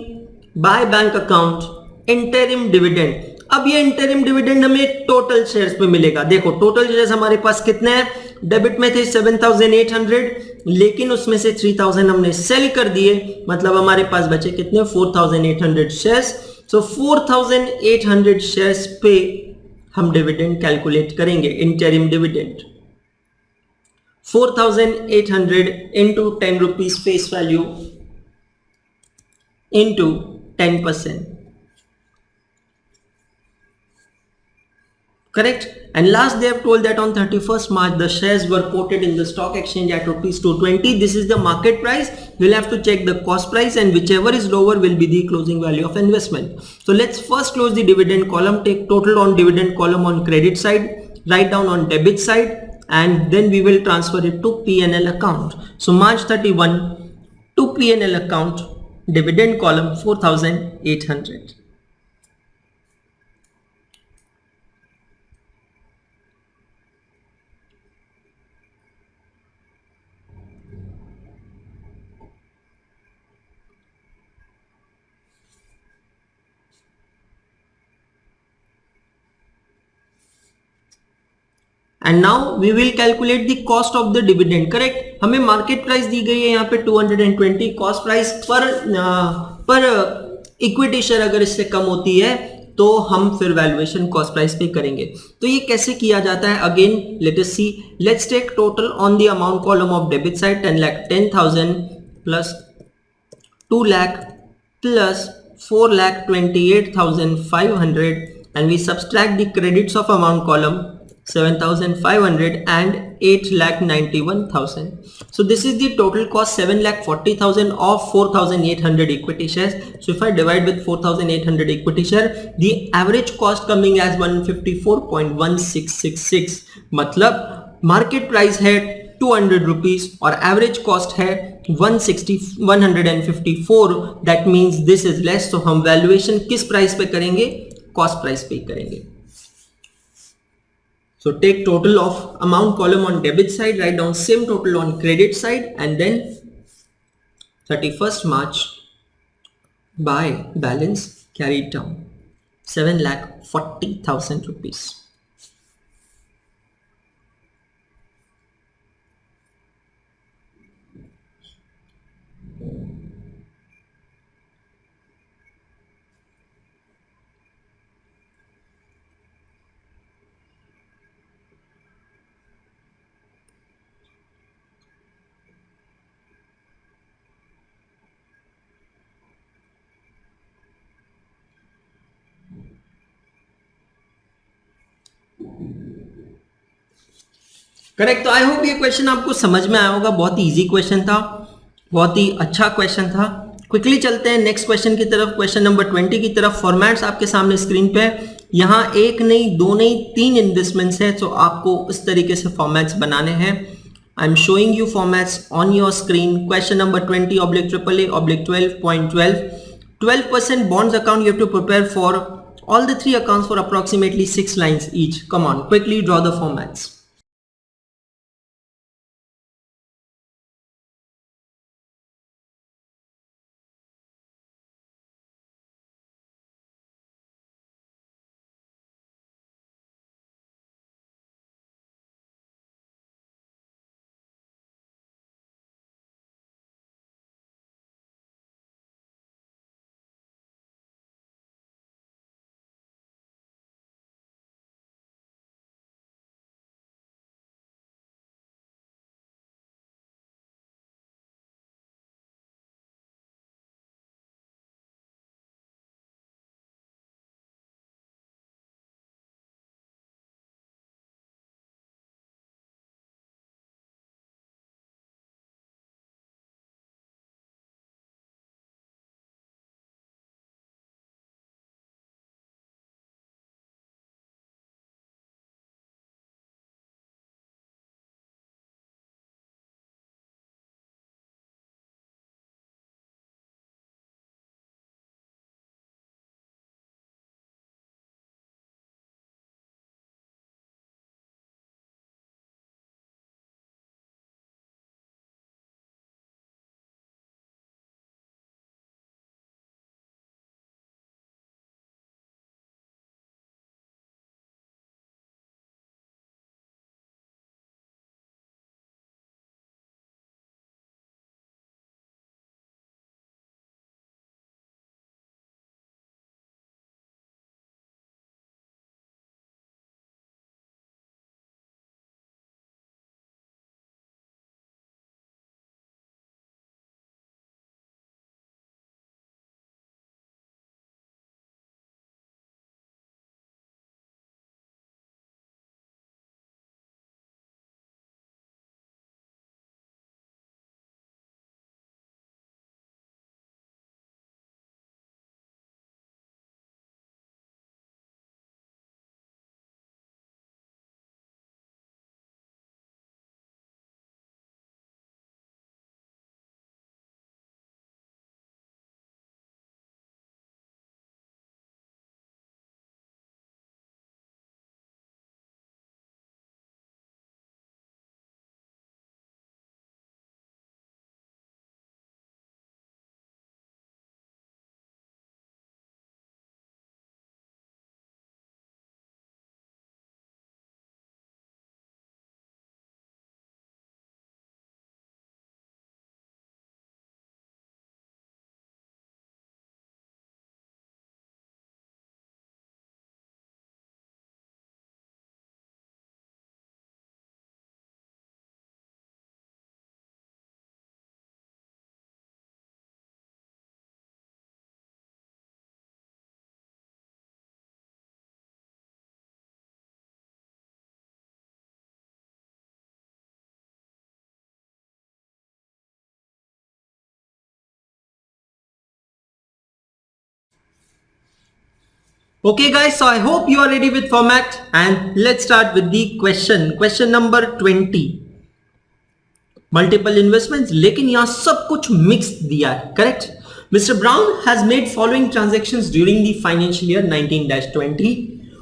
by bank account interim dividend. अब ये interim dividend हमें टोटल शेयर्स पे मिलेगा। देखो total shares हमारे पास कितने हैं? डेबिट में थे 7,800, लेकिन उसमें से 3,000 हमने सेल कर दिए, मतलब हमारे पास बचे कितने? 4,800 शेयर्स। सो 4,800 शेयर्स पे हम डिविडेंड कैलकुलेट करेंगे, interim dividend. 4,800 into 10 rupees face value into 10%. Correct? And last they have told that on 31st March the shares were quoted in the stock exchange at ₹220. This is the market price. We'll have to check the cost price, and whichever is lower will be the closing value of investment. So let's first close the dividend column, take total on dividend column on credit side, write down on debit side, and then we will transfer it to P&L account. So March 31 to P&L account, dividend column 4,800. And now we will calculate the cost of the dividend. Correct, हमें market price दी गई है यहाँ पे 220. Cost price पर equity share अगर इससे कम होती है तो हम फिर वैल्यूएशन कॉस्ट प्राइस पे करेंगे. तो ये कैसे किया जाता है, again let us see. Let's take total on the amount column of debit side 10,10,000 plus 2 lakh plus 4,28,500 and we subtract the credits of amount column 7,500 and 8,91,000. So this is the total cost 7,40,000 of 4,800 equity shares. So if I divide with 4,800 equity share, the average cost coming as 154.1666. मतलब market price है 200 rupees और average cost है 154. That means this is less. तो हम valuation किस price पे करेंगे, cost price पे करेंगे. So take total of amount column on debit side, write down same total on credit side, and then 31st March by balance carried down 7,40,000 rupees. Correct. तो I hope ये question आपको समझ में आया होगा. बहुत ही इजी क्वेश्चन था, बहुत ही अच्छा क्वेश्चन था. क्विकली चलते हैं नेक्स्ट क्वेश्चन की तरफ, क्वेश्चन नंबर 20 की तरफ. फॉर्मेट्स आपके सामने स्क्रीन पे. यहाँ एक नहीं, दो नहीं, तीन इन्वेस्टमेंट्स है. तो आपको इस तरीके से फॉर्मेट्स बनाने हैं. I am showing you formats on your screen. Question number 20/AAA/12.12. 12% bonds account you have to prepare for all the three accounts for approximately 6 lines each. Come on, quickly draw the formats. Okay guys, so I hope you are ready with format and let's start with the question. Question number 20. Multiple investments, लेकिन यहाँ सब कुछ mixed दिया है, correct? Mr. Brown has made following transactions during the financial year 19-20.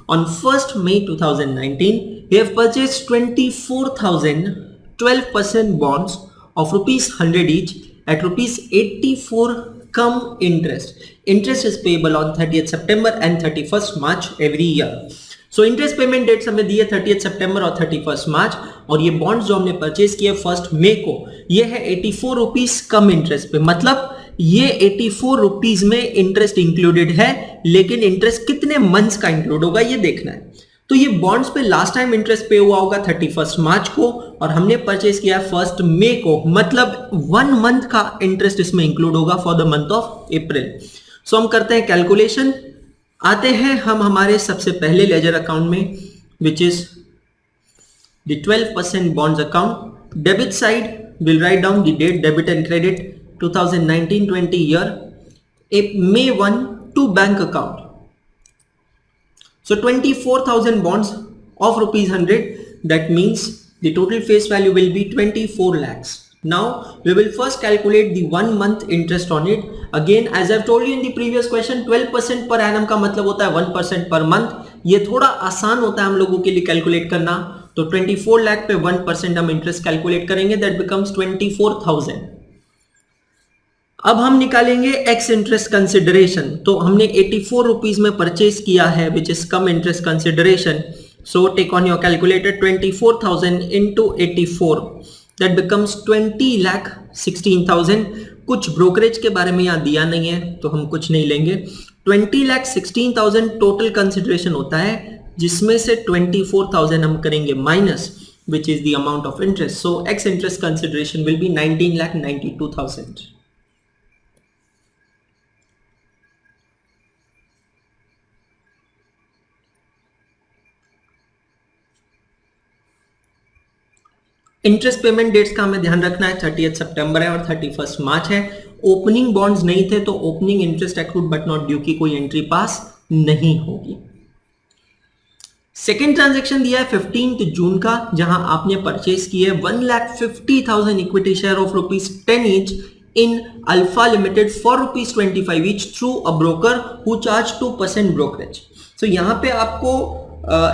On 1st May 2019, he have purchased 24,000 12% bonds of rupees 100 each at rupees 84 come interest. Interest is payable on 30th September and 31st March every year. So interest payment dates हमें दी है 30th September और 31st March, और ये bonds जो हमने purchase किए 1st May को, ये है 84 रुपीज कम इंटरेस्ट पे, मतलब ये 84 रुपीज में इंटरेस्ट इंक्लूडेड है, लेकिन इंटरेस्ट कितने मंथ्स का इंक्लूड होगा ये देखना है। तो ये बॉन्ड्स पे लास्ट टाइम इंटरेस्ट पे हुआ होगा 31st मार्च को और हमने परचेज किया 1st मे को, मतलब 1 मंथ का इंटरेस्ट इसमें इंक्लूड होगा for the month of April. So हम करते हैं कैलकुलेशन, आते हैं हम हमारे सबसे पहले लेजर अकाउंट में which is the 12% bonds account. Debit side will write down the date debit and credit 2019-20 year, May 1 to bank account. So 24,000 bonds of rupees 100, that means the total face value will be 24 lakhs. Now we will first calculate the 1 month interest on it. Again, as I've told you in the previous question, 12% per annum का मतलब होता है 1% per month. ये थोड़ा आसान होता है हम लोगों के लिए कैलकुलेट करना, तो 24 लाख पे 1% हम इंटरेस्ट कैलकुलेट करेंगे, that becomes 24,000. अब हम निकालेंगे एक्स इंटरेस्ट कंसिडरेशन। तो हमने 84 रुपीज में परचेज किया है which is cum interest consideration. So take on your calculator, 24,000 into 84, that becomes 20,16,000। कुछ ब्रोकरेज के बारे में यहाँ दिया नहीं है तो हम कुछ नहीं लेंगे। 20,16,000 टोटल कंसिडरेशन होता है, जिसमें से 24,000 हम करेंगे minus, which is the amount of interest. So ex interest consideration will be 19,92,000। Interest payment dates का हमें ध्यान रखना है, 30th सितंबर है और 31st मार्च है। ओपनिंग बॉन्ड्स नहीं थे तो opening interest accrued but not due की कोई एंट्री पास नहीं होगी। सेकेंड ट्रांजेक्शन दिया है 15 जून का, जहां आपने परचेज की है 1,50,000 equity share of rupees 10 each in alpha limited for rupees 25 each through a broker who charge 2% brokerage. So यहाँ पे आपको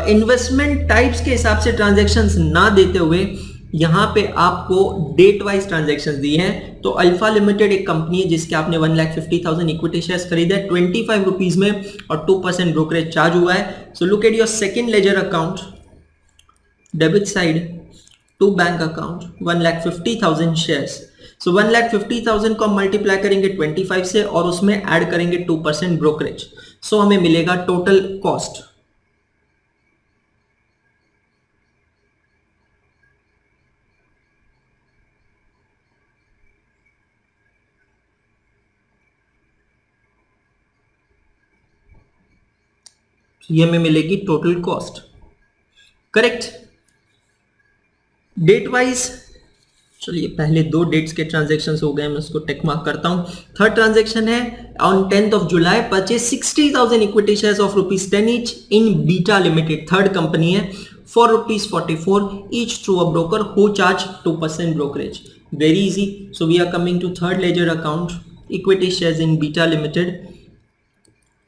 इन्वेस्टमेंट टाइप्स के हिसाब से ट्रांजेक्शन्स ना देते हुए यहां पे आपको डेट वाइज ट्रांजैक्शंस दी हैं। तो अल्फा लिमिटेड एक कंपनी है जिसके आपने 1,50,000 इक्विटी शेयर्स खरीदे 25 रुपीज में और 2% ब्रोकरेज चार्ज हुआ है। So look at your second ledger account, debit side to bank account 1,50,000 shares. So 1,50,000 को हम मल्टीप्लाई करेंगे 25 से और उसमें ऐड करेंगे 2% ब्रोकरेज। सो हमें मिलेगा टोटल कॉस्ट ये में मिलेगी total cost, correct. Date wise चलिए पहले दो डेट्स के ट्रांजैक्शंस हो गए, मैं उसको टिक मार्क करता हूं। थर्ड ट्रांजैक्शन है on 10th July, purchase 60,000 equity shares of rupees 10 each in beta limited, third company है, for rupees 44 each through a broker who charge 2% brokerage. Very easy. So we are coming to third ledger account, equity shares in beta limited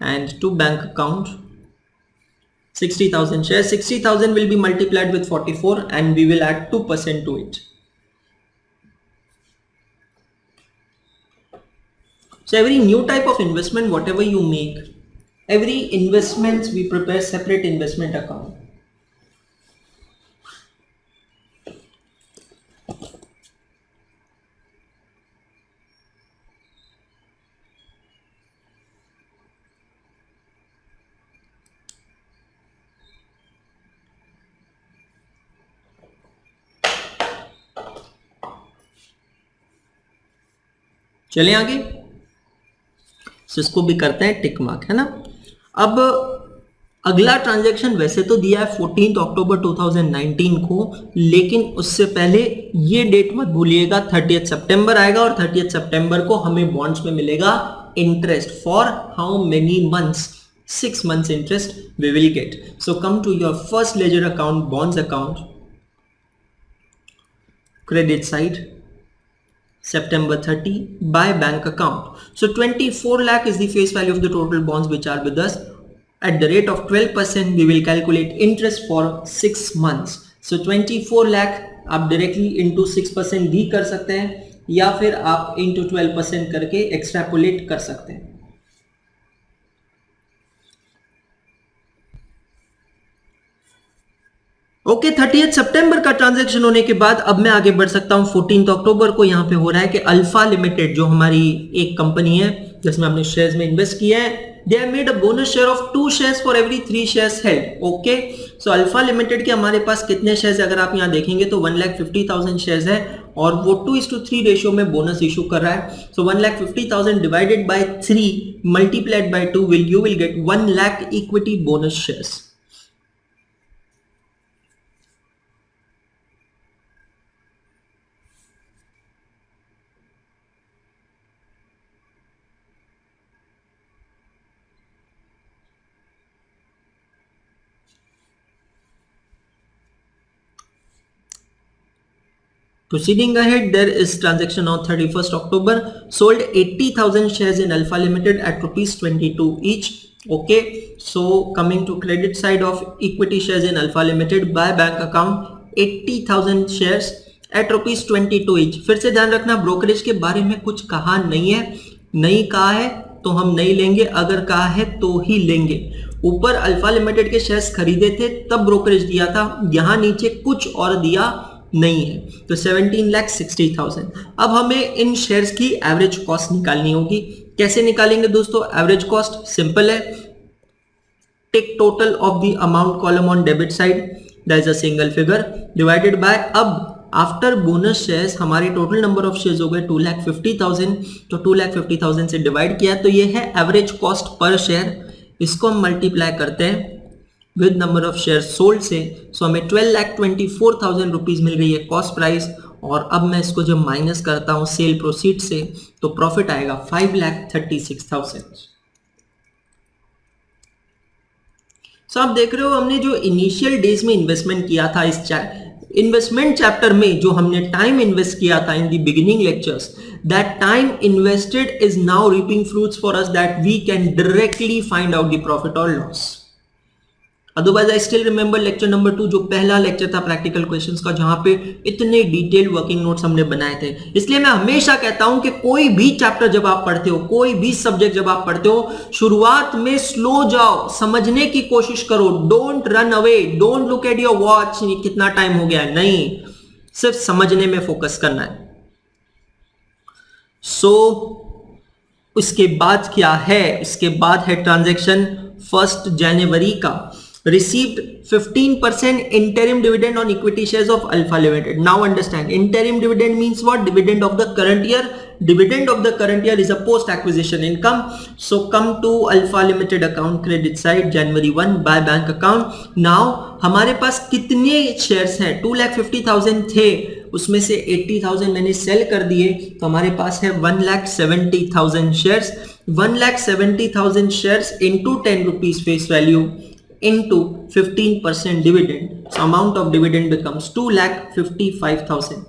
and to bank account 60,000 shares. 60,000 will be multiplied with 44 and we will add 2% to it. So every new type of investment, whatever you make, every investments we prepare separate investment account. चलें आगे, इसको भी करते हैं tick mark, है ना। अब अगला ट्रांजैक्शन वैसे तो दिया है 14 अक्टूबर 2019 को, लेकिन उससे पहले ये डेट मत भूलिएगा, 30th सितंबर आएगा और 30th सितंबर को हमें बॉन्ड्स में मिलेगा interest for how many months, 6 months interest we will get. So come to your first ledger account, bonds account, credit side, September 30, by bank account. So 24 lakh is the face value of the total bonds which are with us. At the rate of 12% we will calculate interest for 6 months. So 24 lakh आप directly into 6% भी कर सकते हैं या फिर आप into 12% करके extrapolate कर सकते हैं. ओके 30 सितंबर का ट्रांजैक्शन होने के बाद अब मैं आगे बढ़ सकता हूं. 14 अक्टूबर को यहां पे हो रहा है कि अल्फा लिमिटेड जो हमारी एक कंपनी है जिसमें हमने शेयर्स में इन्वेस्ट किया है, they have made a bonus share of 2 shares for every 3 shares held. Okay, so alpha limited के हमारे पास कितने शेयर्स अगर आप यहां देखेंगे तो 1,50,000 शेयर्स है और वो 2:3 रेशियो में बोनस इशू कर रहा है. सो 1,50,000 divided by 3 multiplied by 2 you will get 1 lakh equity bonus shares. Proceeding ahead, there is transaction on 31st October. Sold 80,000 shares in Alpha Limited at rupees 22 each. Okay, so coming to credit side of equity shares in Alpha Limited by bank account, 80,000 shares at rupees 22 each. फिर से ध्यान रखना brokerage के बारे में कुछ कहा नहीं है, नहीं कहा है तो हम नहीं लेंगे, अगर कहा है तो ही लेंगे. ऊपर अल्फा लिमिटेड के शेयर्स खरीदे थे तब ब्रोकरेज दिया था, यहाँ नीचे कुछ और दिया नहीं है. तो 17,60,000. अब हमें इन शेयर्स की एवरेज कॉस्ट निकालनी होगी. कैसे निकालेंगे दोस्तों एवरेज कॉस्ट? सिंपल है, take total of the amount column on debit side, that is a single figure, divided by, अब आफ्टर बोनस शेयर्स हमारे टोटल नंबर ऑफ शेयर्स हो गए 2,50,000. तो 2,50,000 से डिवाइड किया तो ये है एवरेज कॉस्ट पर शेयर. इसको हम मल्टीप्लाई करते हैं with number of share sold से. सो हमें 12,24,000 रुपीज मिल रही है कॉस्ट प्राइस. और अब मैं इसको जब माइनस करता हूं सेल प्रोसीड से तो प्रॉफिट आएगा 5,36,000. सो आप देख रहे हो हमने जो इनिशियल डेज में इन्वेस्टमेंट किया था इस इन्वेस्टमेंट चैप्टर में, जो हमने टाइम इन्वेस्ट किया था in the beginning lectures, that time invested is now reaping fruits for us that we can directly find out the profit or loss. Otherwise I still remember lecture number 2 जो पहला lecture था practical questions का, जहां पे इतने detail working notes हमने बनाए थे. इसलिए मैं हमेशा कहता हूं कि कोई भी चैप्टर जब आप पढ़ते हो, कोई भी सब्जेक्ट जब आप पढ़ते हो, शुरुआत में स्लो जाओ, समझने की कोशिश करो. Don't run away, don't look at your watch कितना टाइम हो गया, नहीं, सिर्फ समझने में फोकस करना है. सो उसके बाद क्या है? इसके बाद है ट्रांजैक्शन 1 जनवरी का. Received 15% interim dividend on equity shares of Alpha Limited. Now understand, interim dividend means what? Dividend of the current year. Dividend of the current year is a post acquisition income. So come to Alpha Limited account, credit side, January 1 by bank account. Now हमारे पास कितने shares हैं? 2,50,000 थे, उसमें से 80,000 मैंने cell कर दिए, तो हमारे पास है 1,70,000 shares. 1,70,000 shares into 10 rupees face value into 15% dividend. So amount of dividend becomes 2,55,000.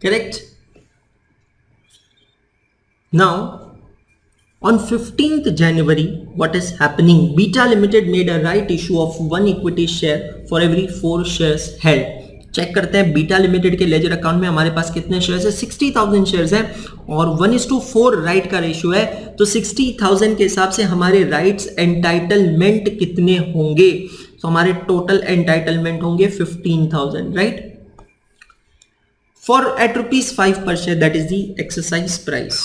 Correct? Now on 15th January, what is happening? Beta Limited made a right issue of 1 equity share for every 4 shares held. Check करते हैं beta limited के laser account में हमारे पास कितने shares है, 60,000 shares है और 1:4 right का रेशियो है। तो 60,000 के हिसाब से हमारे राइट्स एंटाइटलमेंट कितने होंगे, तो हमारे टोटल एंटाइटलमेंट होंगे 15,000 right, for at ₹5 per share, that is the exercise price.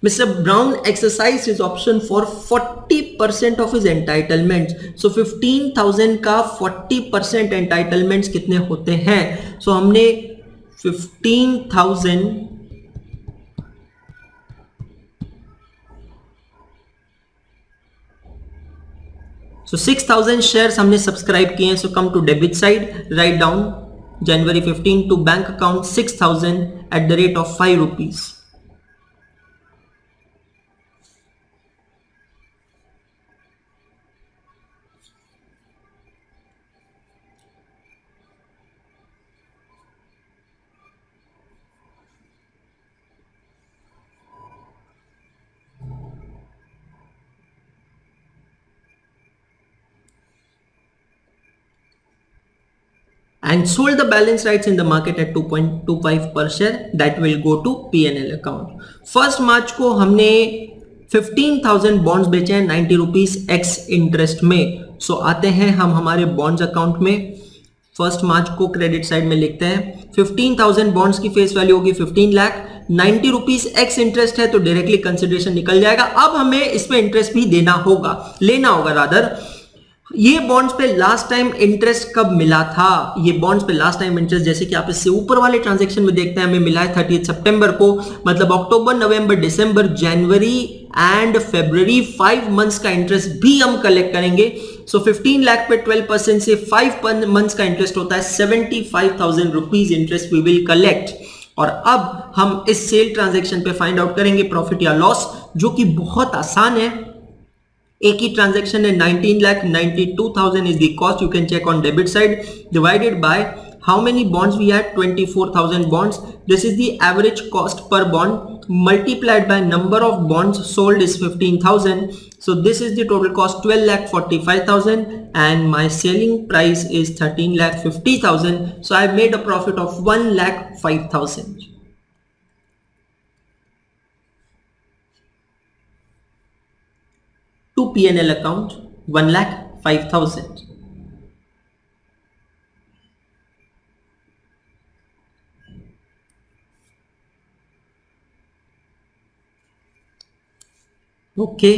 Mr. Brown exercised his option for 40% of his entitlements. So 15,000 का 40% entitlements कितने होते हैं, so हमने 15,000 so 6,000 shares हमने सब्सक्राइब किए हैं. So come to debit side, write down January 15 to bank account 6,000 at the rate of 5 rupees. And sold the balance rights in the market at 2.25 per share, that will go to P&L account. 1 मार्च को हमने 15,000 bonds बेचे हैं 90 rupees x interest में. सो आते हैं हम हमारे bonds account में. 1 मार्च को क्रेडिट साइड में लिखते हैं 15,000 बॉन्ड्स की फेस वैल्यू होगी 15 लाख, 90 रुपीज एक्स इंटरेस्ट है तो डायरेक्टली कंसिडरेशन निकल जाएगा. अब हमें इस पे इंटरेस्ट भी देना होगा, लेना होगा रादर. ये बॉन्ड्स पे लास्ट टाइम इंटरेस्ट कब मिला था, ये बॉन्ड्स पे लास्ट टाइम इंटरेस्ट जैसे कि आप इससे ऊपर वाले ट्रांजैक्शन में देखते हैं हमें मिला है 30 सितंबर को, मतलब अक्टूबर, नवंबर, दिसंबर, जनवरी एंड फरवरी 5 मंथ्स का इंटरेस्ट भी हम कलेक्ट करेंगे. सो 15 लाख पे 12% से 5 मंथ्स का इंटरेस्ट होता है 75,000 rupees interest we will collect. और अब हम इस सेल ट्रांजैक्शन पे फाइंड आउट करेंगे प्रॉफिट या लॉस, जो कि बहुत आसान है. एक ही ट्रांजैक्शन है 19,92,000 is the cost, you can check on debit side, divided by how many bonds we had, 24,000 bonds. This is the average cost per bond multiplied by number of bonds sold is 15,000. So this is the total cost 12,45,000 and my selling price is 13,50,000. So I made a profit of 1,05,000. To P&L account 1,05,000. Okay.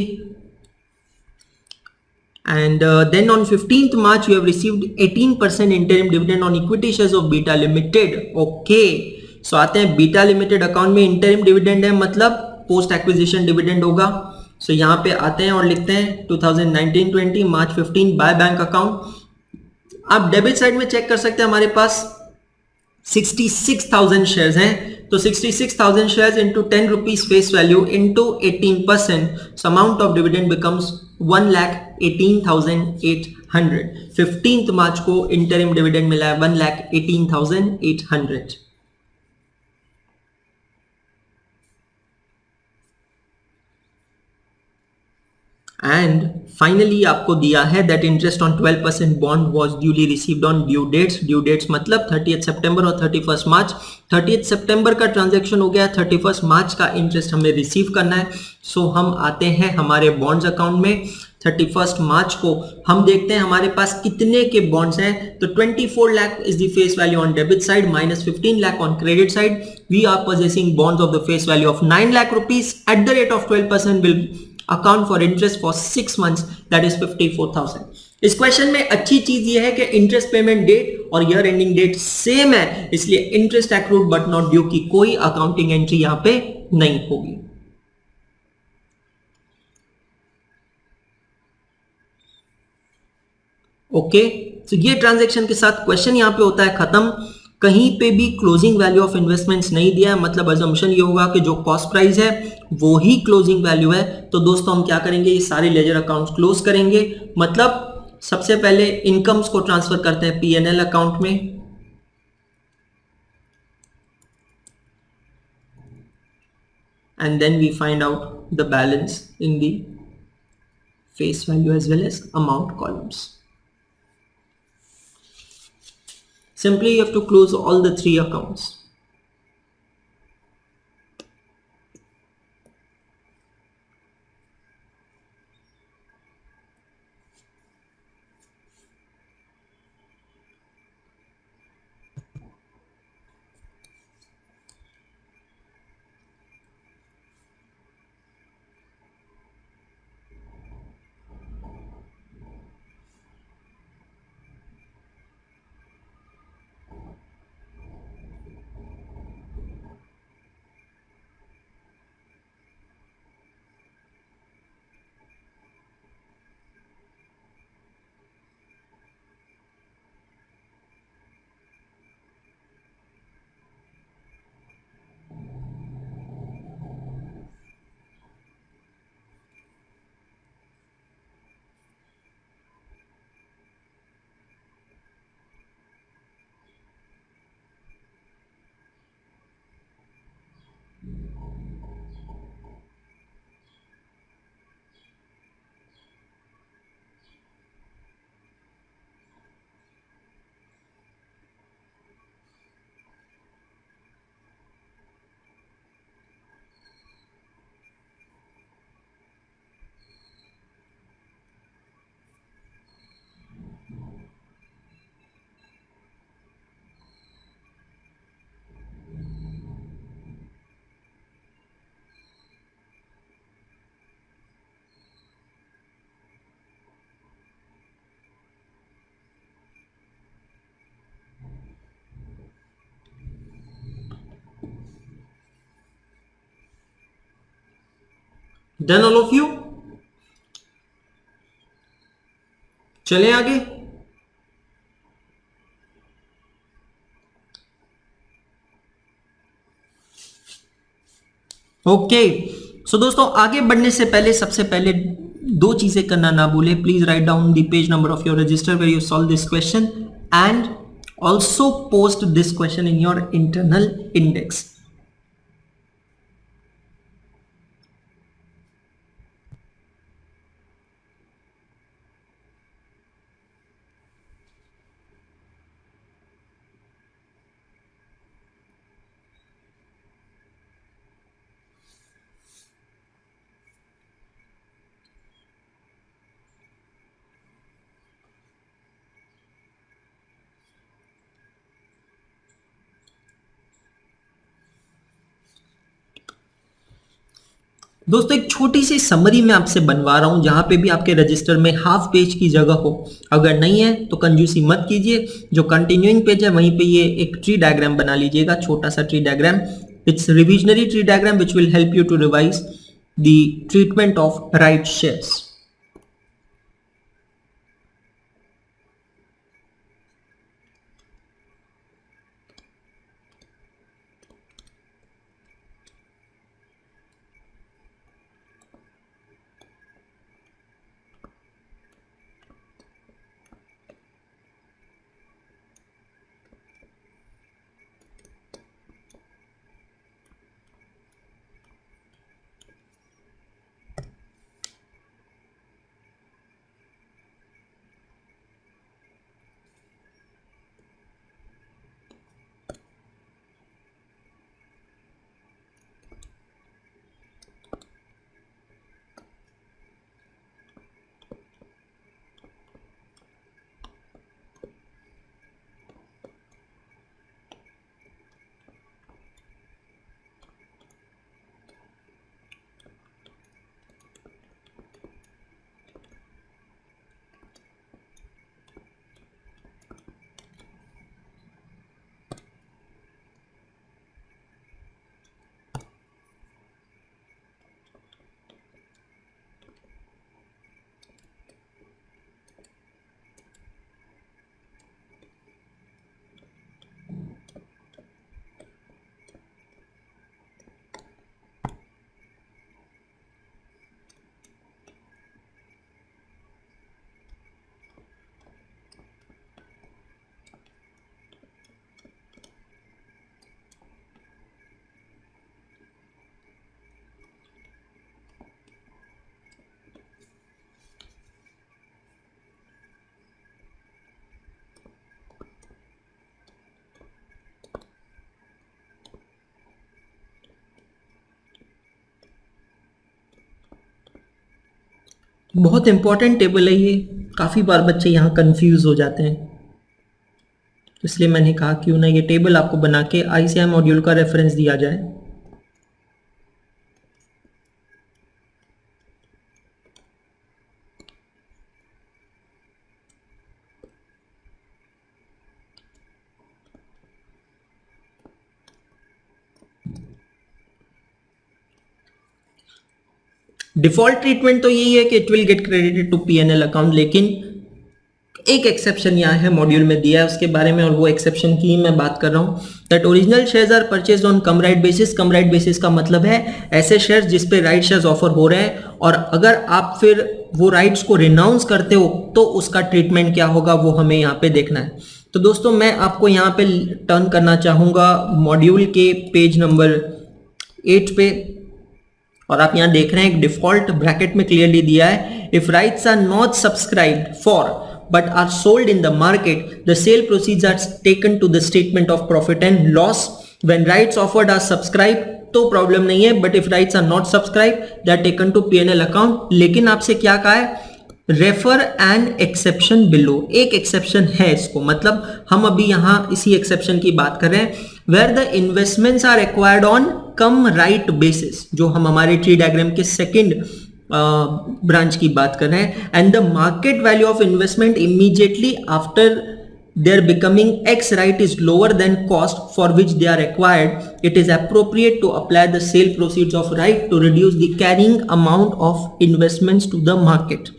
And then on 15th March you have received 18% interim dividend on equity shares of Beta Limited. Okay. So आते हैं Beta Limited account में interim dividend है, मतलब post acquisition dividend होगा. सो यहाँ पे आते हैं और लिखते हैं 2019-20 मार्च 15 बाय बैंक अकाउंट. आप डेबिट साइड में चेक कर सकते हैं हमारे पास 66,000 शेयर्स हैं, तो 66,000 shares into 10 rupees face value into 18%, so amount of dividend becomes 1,18,800. 15th मार्च को इंटरिम डिविडेंड मिला है 1,18,800. एंड फाइनली आपको दिया है that interest on 12% bond was duly received on due dates. Due dates मतलब 30 सितंबर और 31 मार्च. 30 सितंबर का ट्रांजैक्शन हो गया, 31 मार्च का इंटरेस्ट हमें रिसीव करना है. सो हम आते हैं हमारे बॉन्ड्स अकाउंट में. 31 मार्च को हम देखते हैं हमारे पास कितने के बॉन्ड्स हैं, तो 24 lakh is the face value on debit side minus 15 lakh on credit side. We are possessing bonds of the face value of 9 lakh rupees at the rate of 12% will account for interest for 6 months, that is 54,000. इस question में अच्छी चीज ये है कि interest payment date और year ending date same है, इसलिए interest accrued but not due की कोई अकाउंटिंग एंट्री यहां पे नहीं होगी. ओके, तो ये ट्रांजैक्शन के साथ क्वेश्चन यहां पे होता है खत्म. कहीं पे भी क्लोजिंग वैल्यू ऑफ इन्वेस्टमेंट्स नहीं दिया है, मतलब अजम्पशन ये होगा कि जो कॉस्ट प्राइस है वो ही क्लोजिंग वैल्यू है. तो दोस्तों हम क्या करेंगे, ये सारे लेजर अकाउंट्स क्लोज करेंगे. मतलब सबसे पहले इनकम्स को ट्रांसफर करते हैं P&L अकाउंट में, and then we find out the balance in the face value as well as amount columns. Simply you have to close all the three accounts. Done all of you? चलें आगे. Okay so दोस्तों आगे बढ़ने से पहले सबसे पहले दो चीजें करना ना भूले. Please write down the page number of your register where you solve this question and also post this question in your internal index. दोस्तों एक छोटी सी समरी मैं आपसे बनवा रहा हूं जहां पे भी आपके रजिस्टर में हाफ पेज की जगह हो. अगर नहीं है तो कंजूसी मत कीजिए. जो कंटिन्यूइंग पेज है वहीं पे ये एक ट्री डायग्राम बना लीजिएगा, छोटा सा tree diagram. It's revisionary tree diagram which will help you to revise the treatment of right shares. बहुत इंपॉर्टेंट टेबल है ये, काफ़ी बार बच्चे यहाँ कंफ्यूज हो जाते हैं, इसलिए मैंने कहा क्यों ना ये टेबल आपको बना के आईसीआई मॉड्यूल का रेफरेंस दिया जाए। डिफॉल्ट ट्रीटमेंट तो यही है कि it will get credited to PNL account, लेकिन एक एक्सेप्शन यहाँ है मॉड्यूल में दिया है उसके बारे में, और वो एक्सेप्शन की मैं बात कर रहा हूँ। That original shares are purchased on cum right basis. Cum right basis का मतलब है ऐसे शेयर्स जिस पे राइट शेयर्स ऑफर हो रहे हैं, और अगर आप फिर वो राइट्स को रिनाउंस करते हो तो उसका ट्रीटमेंट क्या होगा वो हमें यहाँ पे देखना है। तो दोस्तों मैं आपको यहाँ पे टर्न करना चाहूंगा मॉड्यूल के पेज नंबर 8 पे, और आप यहाँ देख रहे हैं एक डिफॉल्ट ब्रैकेट में क्लियरली दिया है, if rights are not subscribed for but are sold in the market, the sale proceeds are taken to the statement of profit and loss. When rights offered are subscribed तो problem नहीं है, but if rights are not subscribed they are taken to P&L account। लेकिन आपसे क्या कहा है, refer an exception below. एक exception है इसको, मतलब हम अभी यहां इसी एक्सेप्शन की बात कर रहे हैं, where the investments are acquired on cum right basis, जो हम हमारे ट्री डायग्राम के सेकंड ब्रांच की बात कर रहे हैं, and the market value of investment immediately after their becoming X right is lower than cost for which they are acquired, it is appropriate to apply the sale proceeds of right to reduce the carrying amount of investments to the market।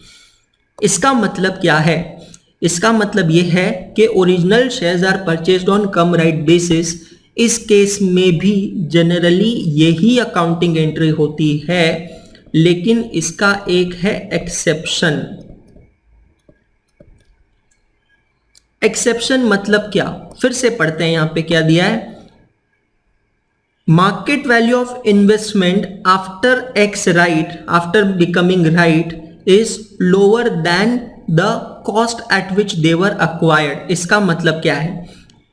इसका मतलब क्या है, इसका मतलब यह है कि original shares are purchased on cum right basis. इस केस में भी जनरली यही अकाउंटिंग एंट्री होती है, लेकिन इसका एक है एक्सेप्शन। एक्सेप्शन मतलब क्या, फिर से पढ़ते हैं यहां पे क्या दिया है, market value of investment after x right after becoming right is lower than the cost at which they were acquired. इसका मतलब क्या है,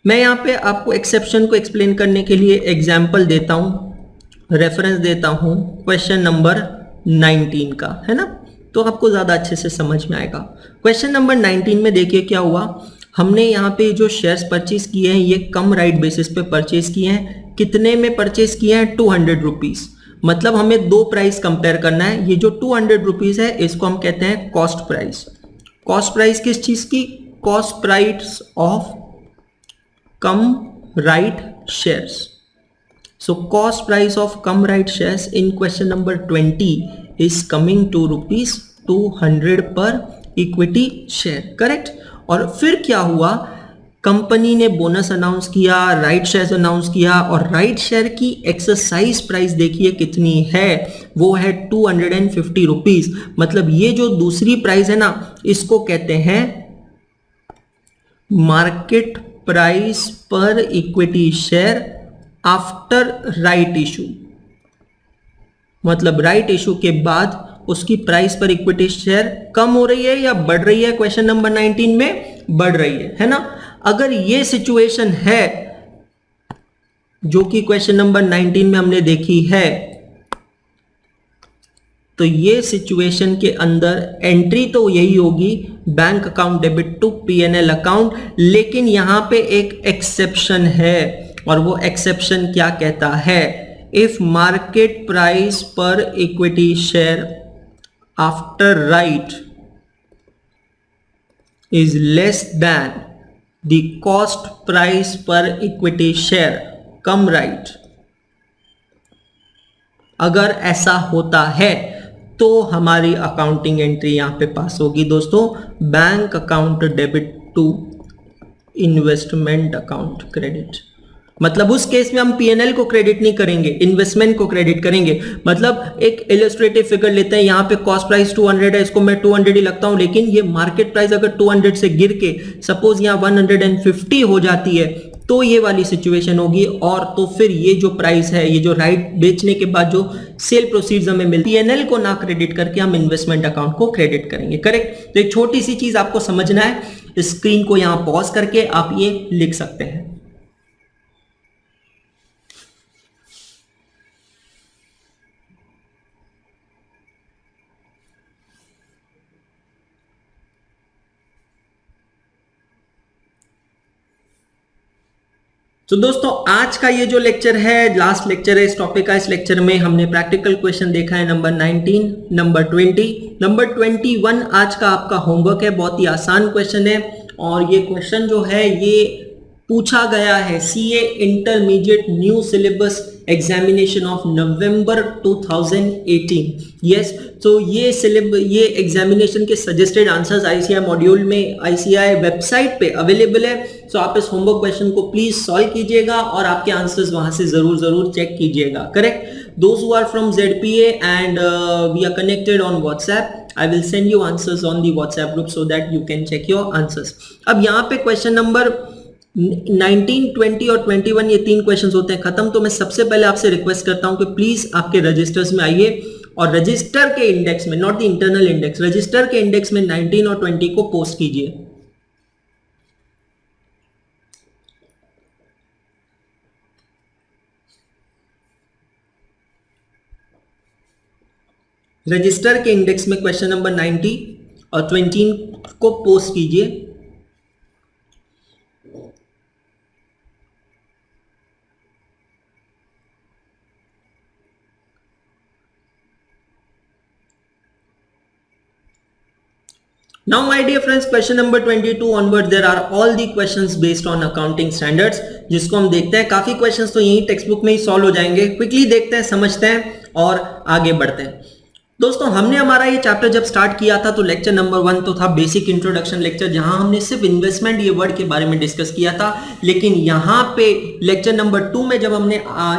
मैं यहां पे आपको एक्सेप्शन को एक्सप्लेन करने के लिए एग्जाम्पल देता हूं, रेफरेंस देता हूं क्वेश्चन नंबर 19 का, है ना, तो आपको ज्यादा अच्छे से समझ में आएगा। क्वेश्चन नंबर 19 में देखिए क्या हुआ, हमने यहाँ पे जो शेयर्स परचेज किए हैं ये कम राइट बेसिस पे परचेज किए हैं। कितने में परचेज किए हैं, 200 रुपीज। मतलब हमें दो प्राइस कंपेयर करना है, ये जो 200 रुपीज है इसको हम कहते हैं कॉस्ट प्राइस। कॉस्ट प्राइस किस चीज की, cost price of come right shares. So cost price of come right shares in question number 20 is coming to rupees 200 per equity share, correct. और फिर क्या हुआ, कंपनी ने बोनस अनाउंस किया, right share announce किया, और राइट शेयर की exercise price देखिए कितनी है, वो है 250 रुपीज। मतलब ये जो दूसरी प्राइस है ना, इसको कहते हैं मार्केट प्राइस पर equity share after right issue. मतलब राइट इशू के बाद उसकी प्राइस पर इक्विटी शेयर कम हो रही है या बढ़ रही है, क्वेश्चन नंबर 19 में बढ़ रही है ना। अगर ये सिचुएशन है जो कि क्वेश्चन नंबर 19 में हमने देखी है, तो ये सिचुएशन के अंदर एंट्री तो यही होगी, bank account debit to PNL account. लेकिन यहां पे एक एक्सेप्शन है, और वो एक्सेप्शन क्या कहता है, इफ मार्केट प्राइस पर equity share after right is less than the cost price पर इक्विटी शेयर कम राइट, अगर ऐसा होता है तो हमारी अकाउंटिंग एंट्री यहां पे पास होगी दोस्तों, bank account debit to investment account credit. मतलब उस केस में हम पीएनएल को क्रेडिट नहीं करेंगे, इन्वेस्टमेंट को क्रेडिट करेंगे। मतलब एक इलस्ट्रेटिव फिगर लेते हैं, यहाँ पे कॉस्ट प्राइस 200 है, इसको मैं 200 ही लगता हूं, लेकिन ये मार्केट प्राइस अगर 200 से गिर के सपोज यहाँ 150 हो जाती है, तो ये वाली सिचुएशन होगी। और तो फिर ये जो प्राइस है, ये जो राइट बेचने के बाद जो सेल प्रोसीड्स हमें मिलती है, पीएनएल को ना क्रेडिट करके हम इन्वेस्टमेंट अकाउंट को क्रेडिट करेंगे, करेक्ट। तो एक छोटी सी चीज आपको समझना है, स्क्रीन को यहां पॉज करके आप ये लिख सकते हैं। तो दोस्तों आज का ये जो लेक्चर है लास्ट लेक्चर है इस टॉपिक का। इस लेक्चर में हमने प्रैक्टिकल क्वेश्चन देखा है नंबर 19, नंबर 20, नंबर 21 आज का आपका होमवर्क है। बहुत ही आसान क्वेश्चन है और ये क्वेश्चन जो है ये पूछा गया है CA intermediate new syllabus examination of November 2018। Yes, तो ये एग्जामिनेशन के सजेस्टेड आंसर्स आईसीआई मॉड्यूल में आईसीआई वेबसाइट पे अवेलेबल है। सो आप इस होमवर्क क्वेश्चन को प्लीज सॉल्व कीजिएगा और आपके आंसर्स वहां से जरूर चेक कीजिएगा। Correct? Those who are from ZPA and we are connected on WhatsApp, I will send you answers on the WhatsApp group so that you can check your answers। अब यहाँ पे क्वेश्चन नंबर 19, 20 और 21 ये 3 questions होते हैं खत्म। तो मैं सबसे पहले आपसे रिक्वेस्ट करता हूं कि प्लीज आपके रजिस्टर्स में आइए और रजिस्टर के इंडेक्स में, not the internal index, register के इंडेक्स में 19 और 20 को पोस्ट कीजिए। रजिस्टर के इंडेक्स में क्वेश्चन नंबर 19 और 20 को पोस्ट कीजिए। Now my dear friends, question number 22 onward there are all the questions based on accounting standards, जिसको हम देखते हैं। काफी क्वेश्चंस तो यही टेक्स्ट बुक में ही सॉल्व हो जाएंगे। क्विकली देखते हैं, समझते हैं और आगे बढ़ते हैं। दोस्तों हमने हमारा ये चैप्टर जब स्टार्ट किया था तो लेक्चर नंबर 1 तो था बेसिक इंट्रोडक्शन लेक्चर, जहां हमने सिर्फ इन्वेस्टमेंट ये वर्ड के बारे में डिस्कस किया था। लेकिन यहाँ पे लेक्चर नंबर 2 में जब हमने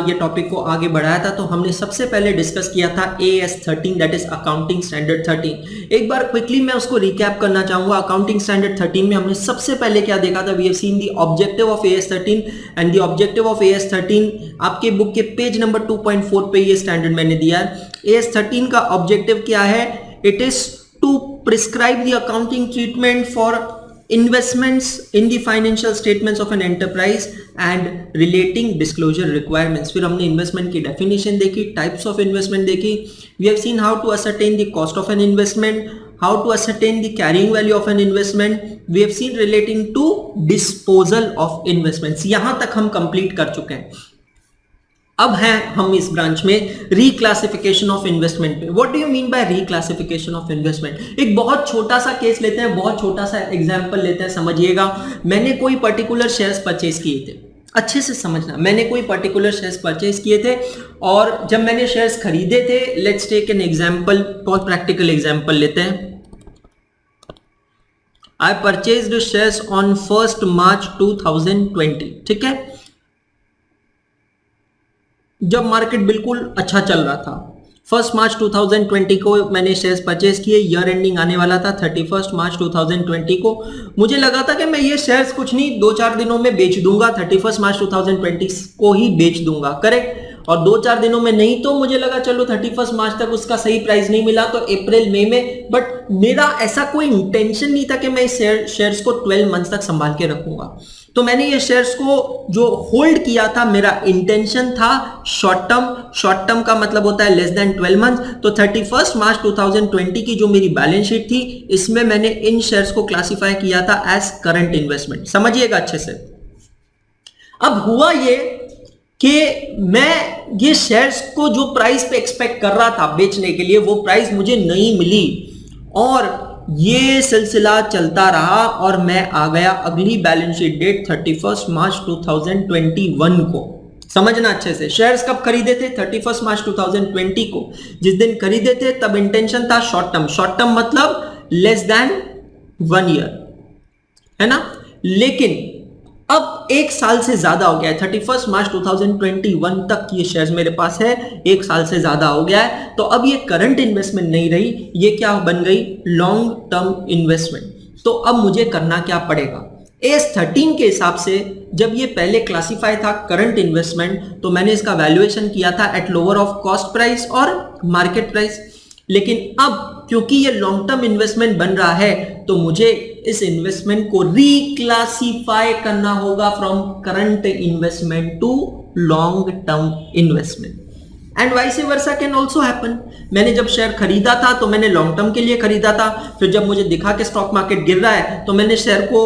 ये टॉपिक को आगे बढ़ाया था तो हमने सबसे पहले डिस्कस किया था AS 13 that is accounting standard 13। एक बार क्विकली मैं उसको रिकैप करना चाहूंगा। अकाउंटिंग स्टैंडर्ड 13 में हमने सबसे पहले क्या देखा था? We have seen the objective of AS 13 and the objective of AS 13 आपके बुक के पेज नंबर 2.4 पे ये स्टैंडर्ड मैंने दिया है। AS 13 का ऑब्जेक्टिव क्या है? It is to prescribe the accounting treatment for investments in the financial statements of an enterprise and relating disclosure requirements। फिर हमने इन्वेस्टमेंट की डेफिनेशन देखी, टाइप्स ऑफ इन्वेस्टमेंट देखी। We have seen how to ascertain the cost of an investment, how to ascertain the carrying value of an investment, we have seen relating to disposal of investments। यहां तक हम complete कर चुके हैं। अब हैं हम इस ब्रांच में रिक्लासिफिकेशन ऑफ इन्वेस्टमेंट पे। What do you mean by reclassification of investment? एक बहुत छोटा सा केस लेते हैं, बहुत छोटा सा एग्जांपल लेते हैं, समझिएगा। मैंने कोई पर्टिकुलर शेयर्स परचेज किए थे, अच्छे से समझना। मैंने कोई पर्टिकुलर शेयर्स परचेज किए थे और जब मैंने शेयर्स खरीदे थे, लेट्स टेक एन एग्जांपल, बहुत प्रैक्टिकल एग्जांपल लेते हैं। आई परचेज्ड शेयर्स ऑन 1 मार्च 2020। ठीक है, जब मार्केट बिल्कुल अच्छा चल रहा था। 1 मार्च 2020 को मैंने शेयर्स परचेज किए। ईयर एंडिंग आने वाला था 31 मार्च 2020 को। मुझे लगा था कि मैं ये शेयर्स कुछ नहीं 2-4 दिनों में बेच दूंगा, 31 मार्च 2020 को ही बेच दूंगा। करेक्ट? और 2-4 दिनों में नहीं तो मुझे लगा चलो 31 मार्च तक उसका सही प्राइस नहीं मिला तो अप्रैल मई में। बट मेरा ऐसा कोई इंटेंशन नहीं था कि मैं इस शेयर्स को 12 मंथ्स तक संभाल के रखूंगा। तो मैंने ये शेयर्स को जो होल्ड किया था, मेरा इंटेंशन था शॉर्ट टर्म। शॉर्ट टर्म का मतलब होता है लेस देन 12 मंथ। तो 31 मार्च 2020 की जो मेरी बैलेंस शीट थी, इसमें मैंने इन शेयर्स को क्लासिफाई किया था एज करंट इन्वेस्टमेंट। समझिएगा अच्छे से। अब हुआ ये कि मैं ये शेयर्स को जो प्राइस पे एक्सपेक्ट कर रहा था बेचने के लिए, वो प्राइस मुझे नहीं मिली और ये सिलसिला चलता रहा और मैं आ गया अगली बैलेंस शीट डेट 31 मार्च 2021 को। समझना अच्छे से। शेयर्स कब खरीदे थे? 31 मार्च 2020 को। जिस दिन खरीदे थे तब इंटेंशन था शॉर्ट टर्म। शॉर्ट टर्म मतलब लेस देन 1 ईयर, है ना? लेकिन अब 1 साल से ज्यादा हो गया है। 31 मार्च 2021 तक ये शेयर्स मेरे पास है, 1 साल से ज्यादा हो गया है। तो अब ये करंट इन्वेस्टमेंट नहीं रही, ये क्या बन गई? Long term investment. तो अब मुझे करना क्या पड़ेगा? AS 13 के हिसाब से जब ये पहले क्लासिफाई था करंट इन्वेस्टमेंट, तो मैंने इसका वैल्यूएशन किया था eight lower of cost price और मार्केट प्राइस। लेकिन अब क्योंकि ये लॉन्ग टर्म इन्वेस्टमेंट बन रहा है तो मुझे इस इन्वेस्टमेंट को रिक्लासिफाई करना होगा from current investment to long term investment. And vice versa can also happen. मैंने जब शेयर खरीदा था तो मैंने लॉन्ग टर्म के लिए खरीदा था, फिर जब मुझे दिखा कि स्टॉक मार्केट गिर रहा है तो मैंने शेयर को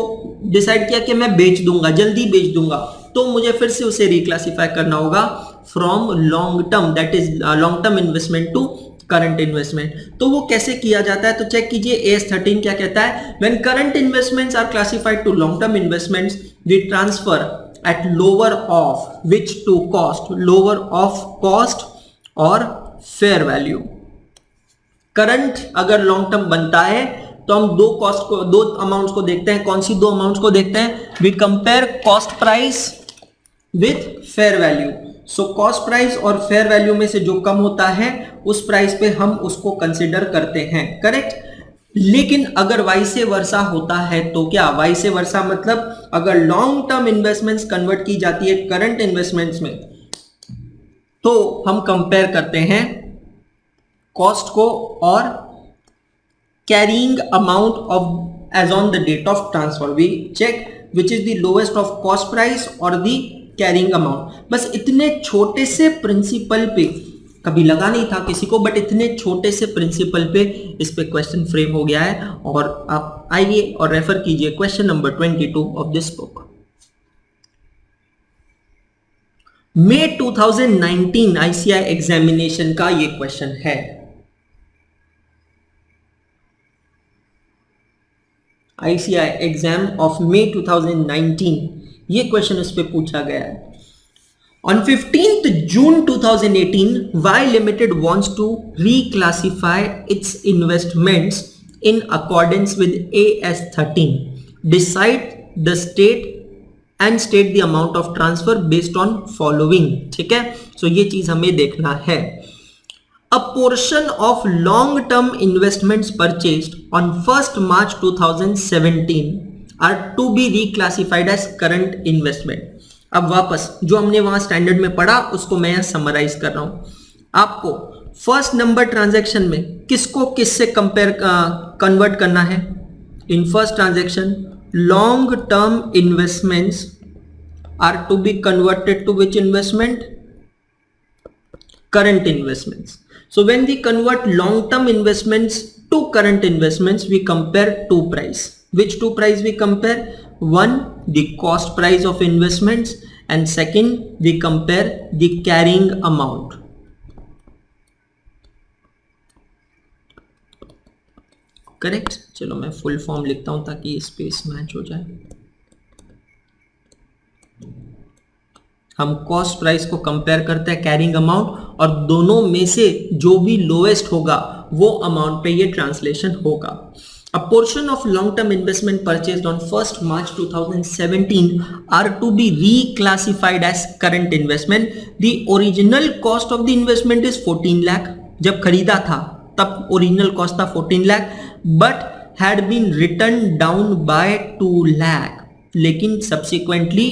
डिसाइड किया कि मैं बेच दूंगा, जल्दी बेच दूंगा। तो मुझे फिर से उसे रिक्लासिफाई करना होगा from long term, that is long term investment to current investment. तो वो कैसे किया जाता है, तो चेक कीजिए AS 13 क्या कहता है, when current investments are classified to long term investments we transfer at lower of which to cost, lower of cost और फेयर वैल्यू। करंट अगर लॉन्ग टर्म बनता है तो हम दो कॉस्ट को, दो अमाउंट्स को देखते हैं। कौन सी दो अमाउंट्स को देखते हैं, we compare cost price with fair value. So cost price और फेयर वैल्यू में से जो कम होता है उस प्राइस पे हम उसको कंसिडर करते हैं, करेक्ट। लेकिन अगर वाइसे वर्सा होता है तो क्या, वाइसे वर्सा मतलब अगर लॉन्ग टर्म इन्वेस्टमेंट्स कन्वर्ट की जाती है करंट इन्वेस्टमेंट्स में, तो हम कंपेयर करते हैं कॉस्ट को और carrying amount of as on the date of transfer. We check which is the lowest of cost price और द कैरिंग अमाउंट। बस इतने छोटे से प्रिंसिपल पे, कभी लगा नहीं था किसी को, बट इतने छोटे से प्रिंसिपल पे इस पे क्वेश्चन फ्रेम हो गया है। और आप आइए और रेफर कीजिए question number 22 of this book. मई 2019 ICI एग्जामिनेशन का ये क्वेश्चन है। ICI एग्जाम ऑफ मई 2019, ये क्वेश्चन उस पे पूछा गया है। On 15th June 2018, Y Limited wants to reclassify its investments in accordance with AS 13. Decide the state and state the amount of transfer based on following. ठीक है, so ये चीज हमें देखना है। A portion of long-term investments purchased on 1st March 2017 are to be reclassified as current investment. अब वापस जो हमने वहां स्टैंडर्ड में पढ़ा उसको मैं समराइज कर रहा हूं। आपको फर्स्ट नंबर ट्रांजैक्शन में किसको किससे कंपेयर कन्वर्ट करना है। In first transaction long term investments are to be converted to which investment, current investments. So when we convert long term investments to current investments we compare two price. Which two price we compare? One, the cost price of investments, and second, we compare the carrying amount. Correct? चलो मैं full form लिखता हूं ताकि space match हो जाए। हम cost price को compare करते हैं कैरिंग अमाउंट, और दोनों में से जो भी लोएस्ट होगा वो अमाउंट पे ये ट्रांसलेशन होगा। A portion of long-term investment purchased on 1st March 2017 are to be reclassified as current investment. The original cost of the investment is 14 lakh. जब खरीदा था तब ओरिजिनल कॉस्ट था 14 lakh, but had been written down by 2 lakh. लेकिन subsequently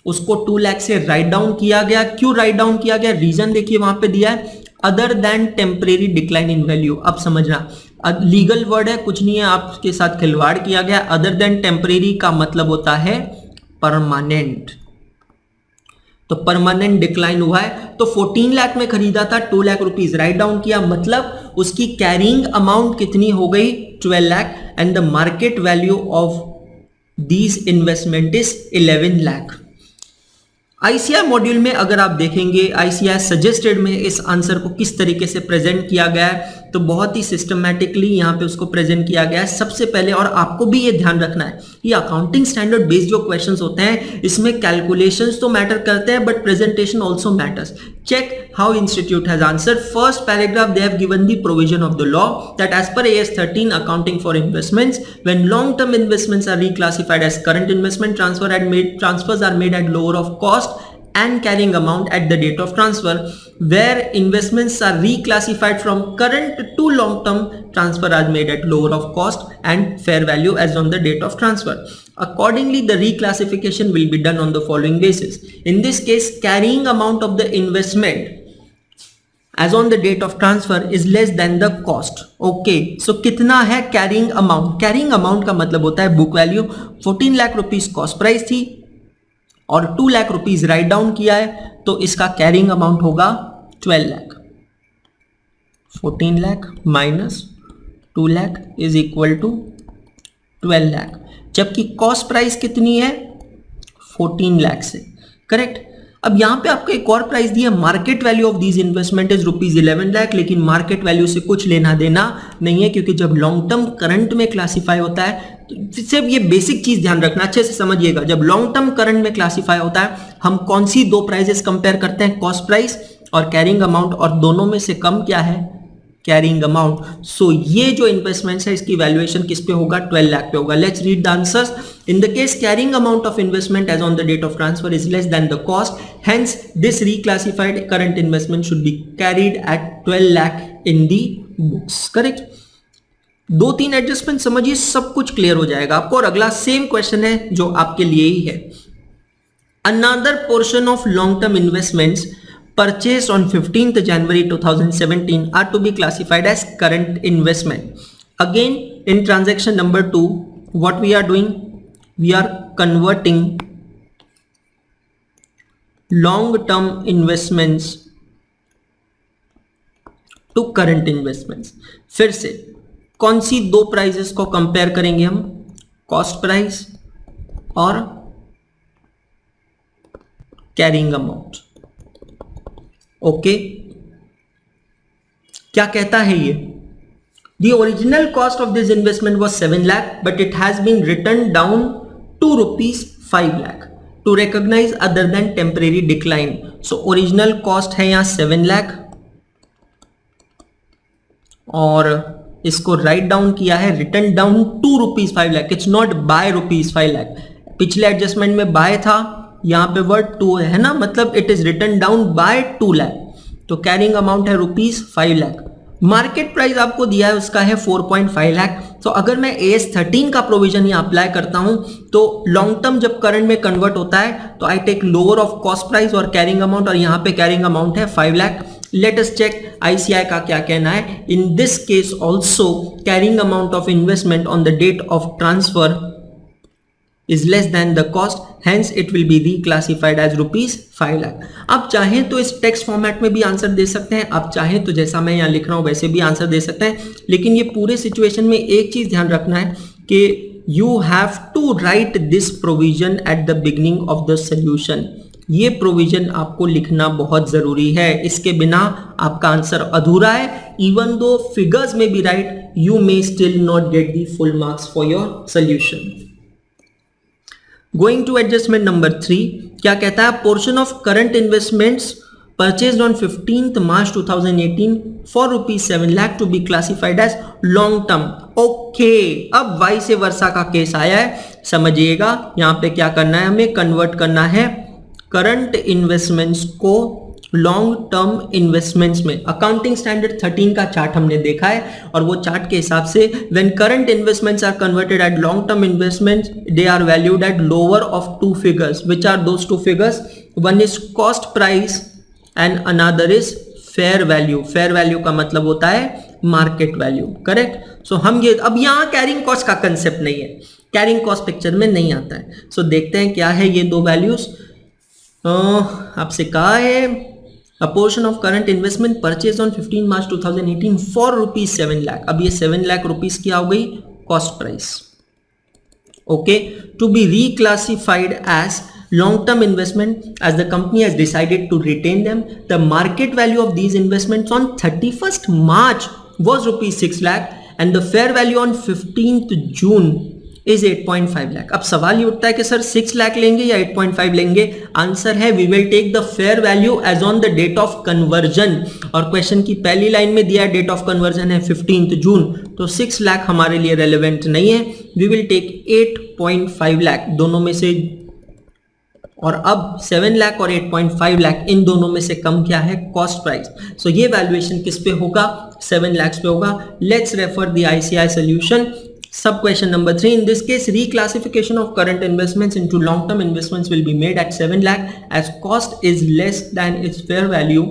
उसको 2 लाख से right down किया गया। क्यों राइट डाउन किया गया, रीजन देखिए वहां पे दिया है, other than temporary decline in value. अब समझना, लीगल वर्ड है, कुछ नहीं है, आपके साथ खिलवाड़ किया गया। अदर देन टेम्परेरी का मतलब होता है परमानेंट, तो परमानेंट डिक्लाइन हुआ है। तो 14 लाख में खरीदा था, 2 लाख रुपीज राइट डाउन किया, मतलब उसकी कैरिंग अमाउंट कितनी हो गई, 12 lakh, and the market value of these investment is 11 lakh. ICI module में अगर आप देखेंगे ICI सजेस्टेड में इस आंसर को किस तरीके से प्रेजेंट किया गया है, तो बहुत ही सिस्टमैटिकली यहाँ पे उसको प्रेजेंट किया गया है। सबसे पहले, और आपको भी ये ध्यान रखना है, ये अकाउंटिंग स्टैंडर्ड बेस्ड जो क्वेश्चंस होते हैं इसमें कैलकुलेशंस तो मैटर करते हैं but presentation also matters. Check how institute has answered. First paragraph, they have given the provision of the law that as per AS 13 accounting for investments, when long term investments are reclassified as current investment, transfers are made at lower of cost and carrying amount at the date of transfer. Where investments are reclassified from current to long term, transfer are made at lower of cost and fair value as on the date of transfer. Accordingly, the reclassification will be done on the following basis. In this case, carrying amount of the investment as on the date of transfer is less than the cost. Okay, so कितना है carrying amount? Carrying amount का मतलब होता है book value। 14 lakh rupees cost price थी और 2 lakh rupees right down किया है, तो इसका कैरिंग अमाउंट होगा 12 lakh. 14 lakh minus 2 lakh is equal to 12 lakh, जबकि कॉस्ट प्राइस कितनी है 14 लाख से, करेक्ट। अब यहां पे आपको एक और प्राइस दिया, market value of these investment is ₹11 lakh, लेकिन मार्केट वैल्यू से कुछ लेना देना नहीं है, क्योंकि जब लॉन्ग टर्म करंट में क्लासिफाई होता है, तो सिर्फ ये बेसिक चीज ध्यान रखना, अच्छे से समझिएगा। जब लॉन्ग टर्म करंट में क्लासिफाई होता है, हम कौन सी दो प्राइसेस कंपेयर करते हैं, कॉस्ट प्राइस और कैरिंग अमाउंट, और दोनों में से कम क्या है, कैरिंग अमाउंट। सो ये जो इन्वेस्टमेंट्स है इसकी वैल्यूएशन किस पे होगा, 12 लाख पे होगा। Let's read the answers. In the case carrying amount of investment as on the date of transfer is less than the cost, hence this reclassified current investment should be carried at 12 lakh in the books. Correct. 2-3 adjustment समझिए, सब कुछ clear हो जाएगा आपको। और अगला same question है जो आपके लिए ही है। Another portion of long term investments purchased on 15th January 2017 are to be classified as current investment. Again, in transaction number 2, what we are doing? We are converting long-term investments to current investments. फिर से कौन सी दो prices को compare करेंगे हम, cost price और carrying amount. Okay, क्या कहता है ये? The original cost of this investment was 7 lakh, but it has been written down to ₹5 lakh to recognize other than temporary decline. So original cost है यहाँ 7 lakh और इसको right down किया है, written down to ₹5 lakh. It's not by ₹5 lakh. पिछले adjustment में by था, यहां पे वर्ड टू है ना, मतलब it is written down by 2 lakh. तो कैरिंग अमाउंट है ₹5 लाख. मार्केट प्राइस आपको दिया है उसका है 4.5 लाख. तो अगर मैं AS13 का प्रोविजन यहाँ अप्लाई करता हूं तो लॉन्ग टर्म जब करंट में कन्वर्ट होता है तो I take lower of cost price और कैरिंग अमाउंट, और यहाँ पे कैरिंग अमाउंट है 5 lakh. Let us check ICI का क्या कहना है. In this case also carrying amount of investment on the date of transfer is less than the cost, hence it will be reclassified as ₹5 lakh. आप चाहें तो इस text format में भी आंसर दे सकते हैं, आप चाहें तो जैसा मैं यहाँ लिख रहा हूँ वैसे भी आंसर दे सकते हैं, लेकिन ये पूरे सिचुएशन में एक चीज ध्यान रखना है कि you have to write this provision at the beginning of the solution. ये प्रोविजन आपको लिखना बहुत जरूरी है, इसके बिना आपका आंसर अधूरा है. इवन दो फिगर्स में भी right, you may still not get the full marks for your solution. Going to adjustment number 3, क्या कहता है? Portion of current investments purchased on 15th March 2018 for ₹7 lakh to be classified as long term. Okay, अब Y से वर्षा का case आया है, समझिएगा. यहां पे क्या करना है, हमें कन्वर्ट करना है करंट इन्वेस्टमेंट्स को लॉन्ग टर्म इन्वेस्टमेंट्स में. अकाउंटिंग स्टैंडर्ड 13 का चार्ट हमने देखा है और वो चार्ट के हिसाब से when current investments are converted at long term investments they are valued at lower of two figures. Which are those two figures? One is cost price and another is fair value. Fair value का मतलब होता है market value. Correct. सो हम ये अब यहाँ carrying cost का concept नहीं है, कैरिंग कॉस्ट पिक्चर में नहीं आता है. सो देखते हैं क्या है ये दो वैल्यूज. आपसे कहा है A portion of current investment purchased on 15 March 2018 for ₹7 lakh. अब ये 7 लाख रुपीस क्या हो गई? Cost price. Okay, to be reclassified as long-term investment as the company has decided to retain them. The market value of these investments on 31st March was ₹6 lakh and the fair value on 15th June is 8.5 lakh. अब सवाल ये उठता है कि sir 6 lakh लेंगे या 8.5 लेंगे? Answer है we will take the fair value as on the date of conversion. और क्वेश्चन की पहली लाइन में दिया है डेट ऑफ कन्वर्जन है 15th जून, तो 6 लाख हमारे लिए रेलेवेंट नहीं है. वी विल टेक 8.5 लाख दोनों में से. और अब 7 लाख और 8.5 लाख इन दोनों में से कम क्या है? Cost price. सो ये वैल्यूएशन किस पे होगा? 7 लाख पे होगा. Let's refer the ICI solution. Sub question number 3. In this case, reclassification of current investments into long-term investments will be made at 7 lakh as cost is less than its fair value,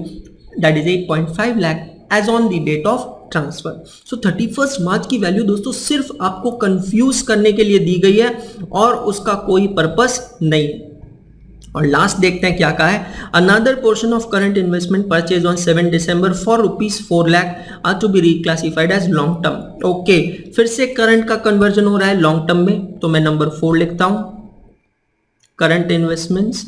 that is 8.5 lakh as on the date of transfer. So 31st मार्च की value दोस्तों सिर्फ आपको confuse करने के लिए दी गई है और उसका कोई पर्पस नहीं. और लास्ट देखते हैं क्या कहा है. Another portion of current investment purchase on 7 December for ₹4 lakh are to be reclassified as long term. Okay, फिर से करंट का कन्वर्जन हो रहा है लॉन्ग टर्म में, तो मैं नंबर 4 लिखता हूं. Current investments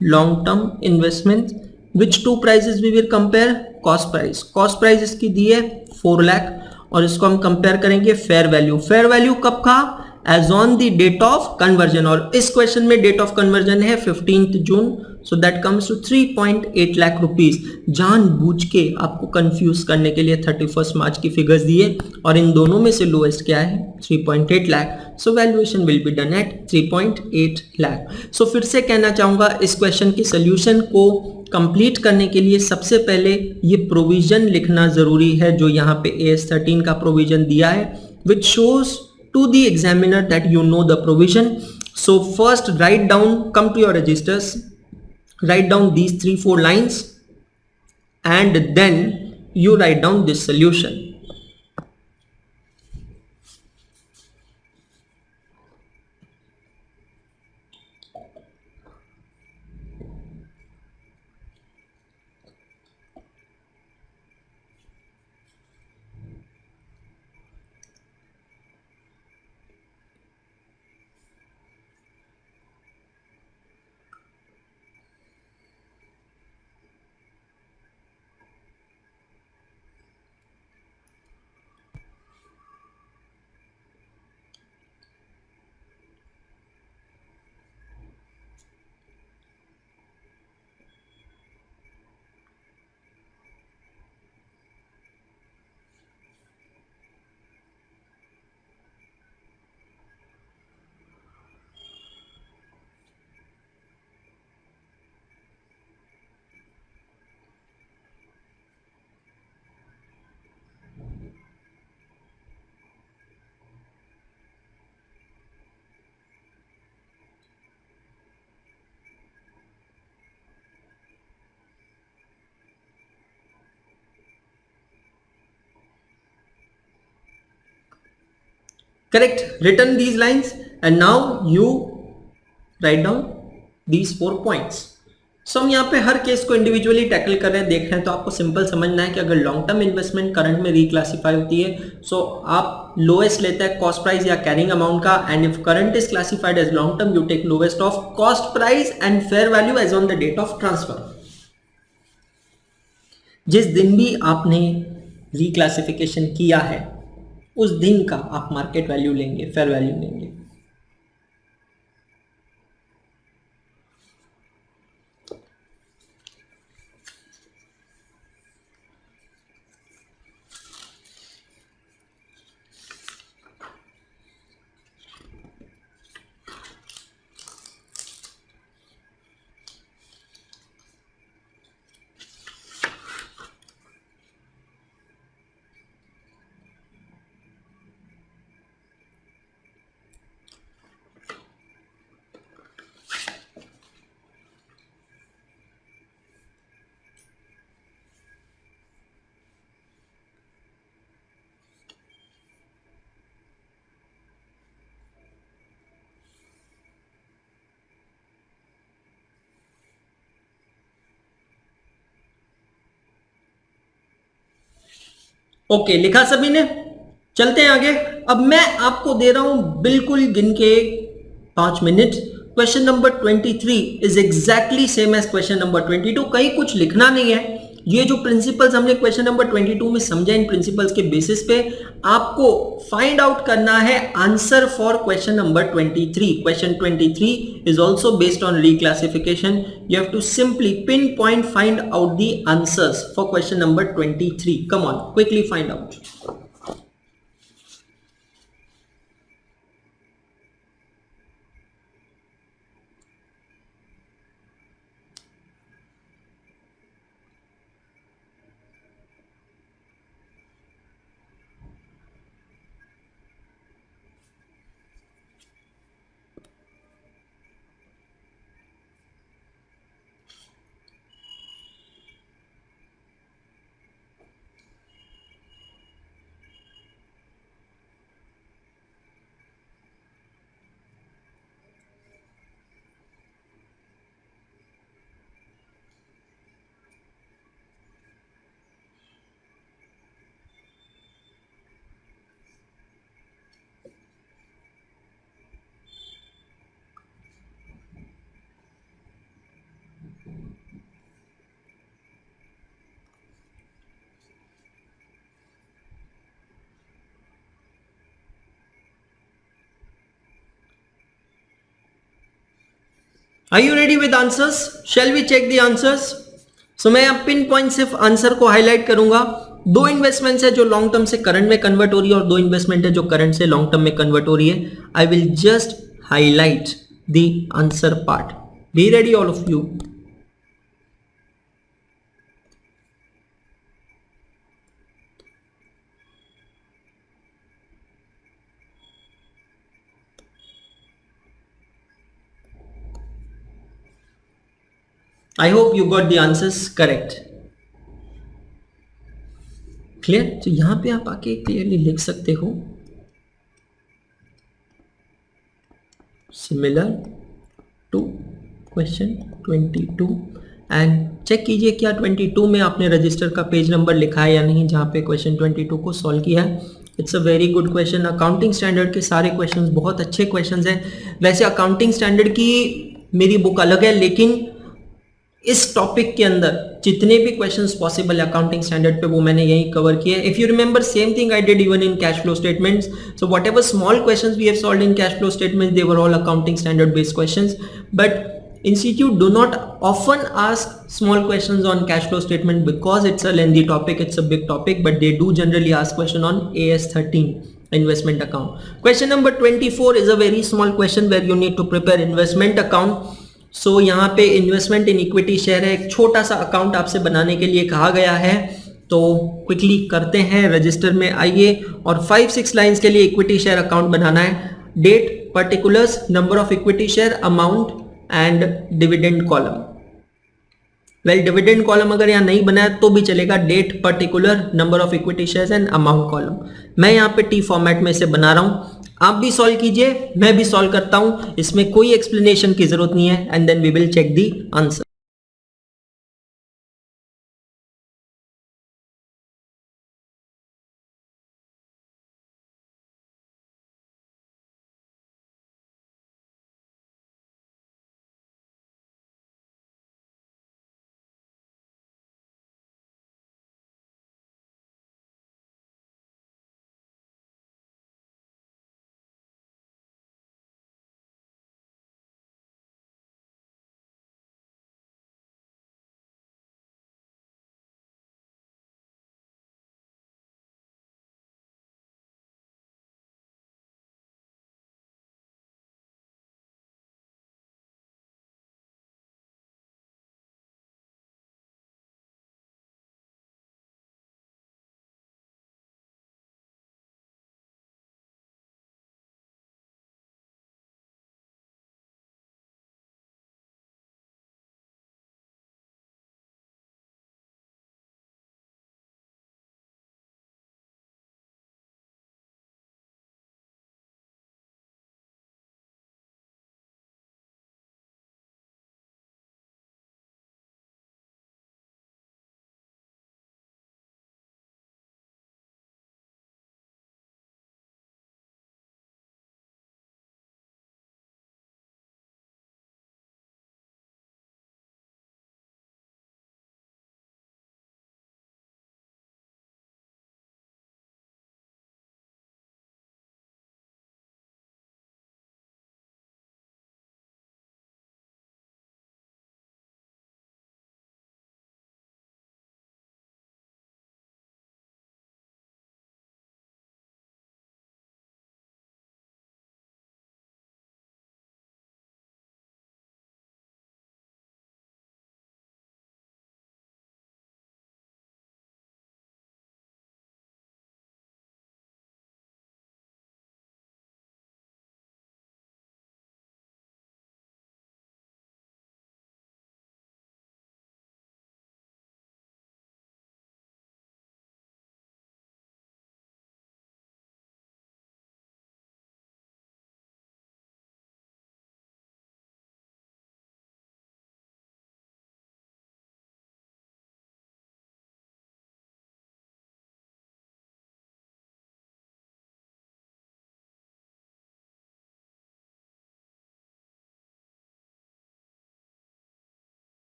long term investment, which two prices we will compare, cost price इसकी दी है 4 लाख और इसको हम कंपेयर करेंगे फेयर वैल्यू कब का, as on the date of conversion, और इस क्वेश्चन में डेट ऑफ कन्वर्जन है 15th June, so that comes to 3.8 lakh rupees. जानबूझ के आपको कंफ्यूज करने के लिए 31 मार्च की फिगर्स दिए और इन दोनों में से लोएस्ट क्या है 3.8 lakh, so valuation will be done at 3.8 lakh. So फिर से कहना चाहूंगा इस क्वेश्चन के सोल्यूशन को कंप्लीट करने के लिए सबसे पहले ये प्रोविजन लिखना जरूरी है जो यहाँ पे AS13 का प्रोविजन दिया है, which shows to the examiner that you know the provision. So first write down, come to your registers, write down these 3-4 lines and then you write down this solution. Correct, written these lines and now you write down these 4 points. सो हम यहाँ पे हर case को individually tackle कर रहे हैं, देख रहे हैं, तो आपको सिंपल समझना है कि अगर लॉन्ग टर्म इन्वेस्टमेंट करंट में रिक्लासीफाई होती है सो आप लोएस्ट लेते हैं कॉस्ट प्राइस या कैरिंग अमाउंट का, and if current is classified as long term you take lowest of cost price and fair value as on the date of transfer. जिस दिन भी आपने रिक्लासिफिकेशन किया है उस दिन का आप मार्केट वैल्यू लेंगे, फेयर वैल्यू लेंगे। ओके, लिखा सभी ने? चलते हैं आगे। अब मैं आपको दे रहा हूं बिल्कुल गिन के 5 minute. Question number 23 is exactly same as question number 22, कहीं कुछ लिखना नहीं है। ये जो प्रिंसिपल्स हमने क्वेश्चन नंबर 22 में समझा, इन प्रिंसिपल्स के बेसिस पे आपको फाइंड आउट करना है answer for question number 23। Question 23 is also based on reclassification. You have to simply pinpoint find out the answers for question number 23. Come on, quickly find out. Are you ready with answers? Shall we check the answers? So मैं अब pin point सिर्फ answer को highlight करूंगा. दो investments है जो long term से current में कन्वर्ट हो रही है और दो इन्वेस्टमेंट है जो करंट से लॉन्ग टर्म में कन्वर्ट हो रही है. I will just highlight the answer part. Be ready all of you. I hope you got the answers correct. Clear. तो यहां पे आप आके क्लियरली लिख सकते हो similar to question 22 and check कीजिए क्या 22 में आपने रजिस्टर का पेज नंबर लिखा है या नहीं जहां पे क्वेश्चन 22 को सॉल्व किया है. It's a very good question. Accounting standard के सारे क्वेश्चंस बहुत अच्छे क्वेश्चंस हैं. वैसे अकाउंटिंग स्टैंडर्ड की मेरी बुक अलग है, लेकिन इस टॉपिक के अंदर जितने भी क्वेश्चंस पॉसिबल है अकाउंटिंग स्टैंडर्ड पे वो मैंने यही कवर किए. If you remember same thing I did even in cash flow statements. So whatever small questions we have solved in cash flow statements they were all accounting standard based questions. But institute do not often ask small questions on cash flow statement because it's a lengthy topic, it's a big topic, but they do generally ask question on AS13 investment account. Question number 24 is a very small question where you need to prepare investment account. सो यहाँ पे investment in equity share है. एक छोटा सा account आपसे बनाने के लिए कहा गया है, तो क्विकली करते हैं. रजिस्टर में आइए और 5-6 लाइंस के लिए इक्विटी शेयर अकाउंट बनाना है. Date, particulars, number of equity share, amount and dividend column. Well dividend column अगर यहाँ नहीं बनाया तो भी चलेगा. Date, particular, number of equity shares and amount column. मैं यहाँ पे टी फॉर्मेट में इसे बना रहा हूँ. आप भी सॉल्व कीजिए, मैं भी सॉल्व करता हूं. इसमें कोई एक्सप्लेनेशन की जरूरत नहीं है. And then we will check the answer.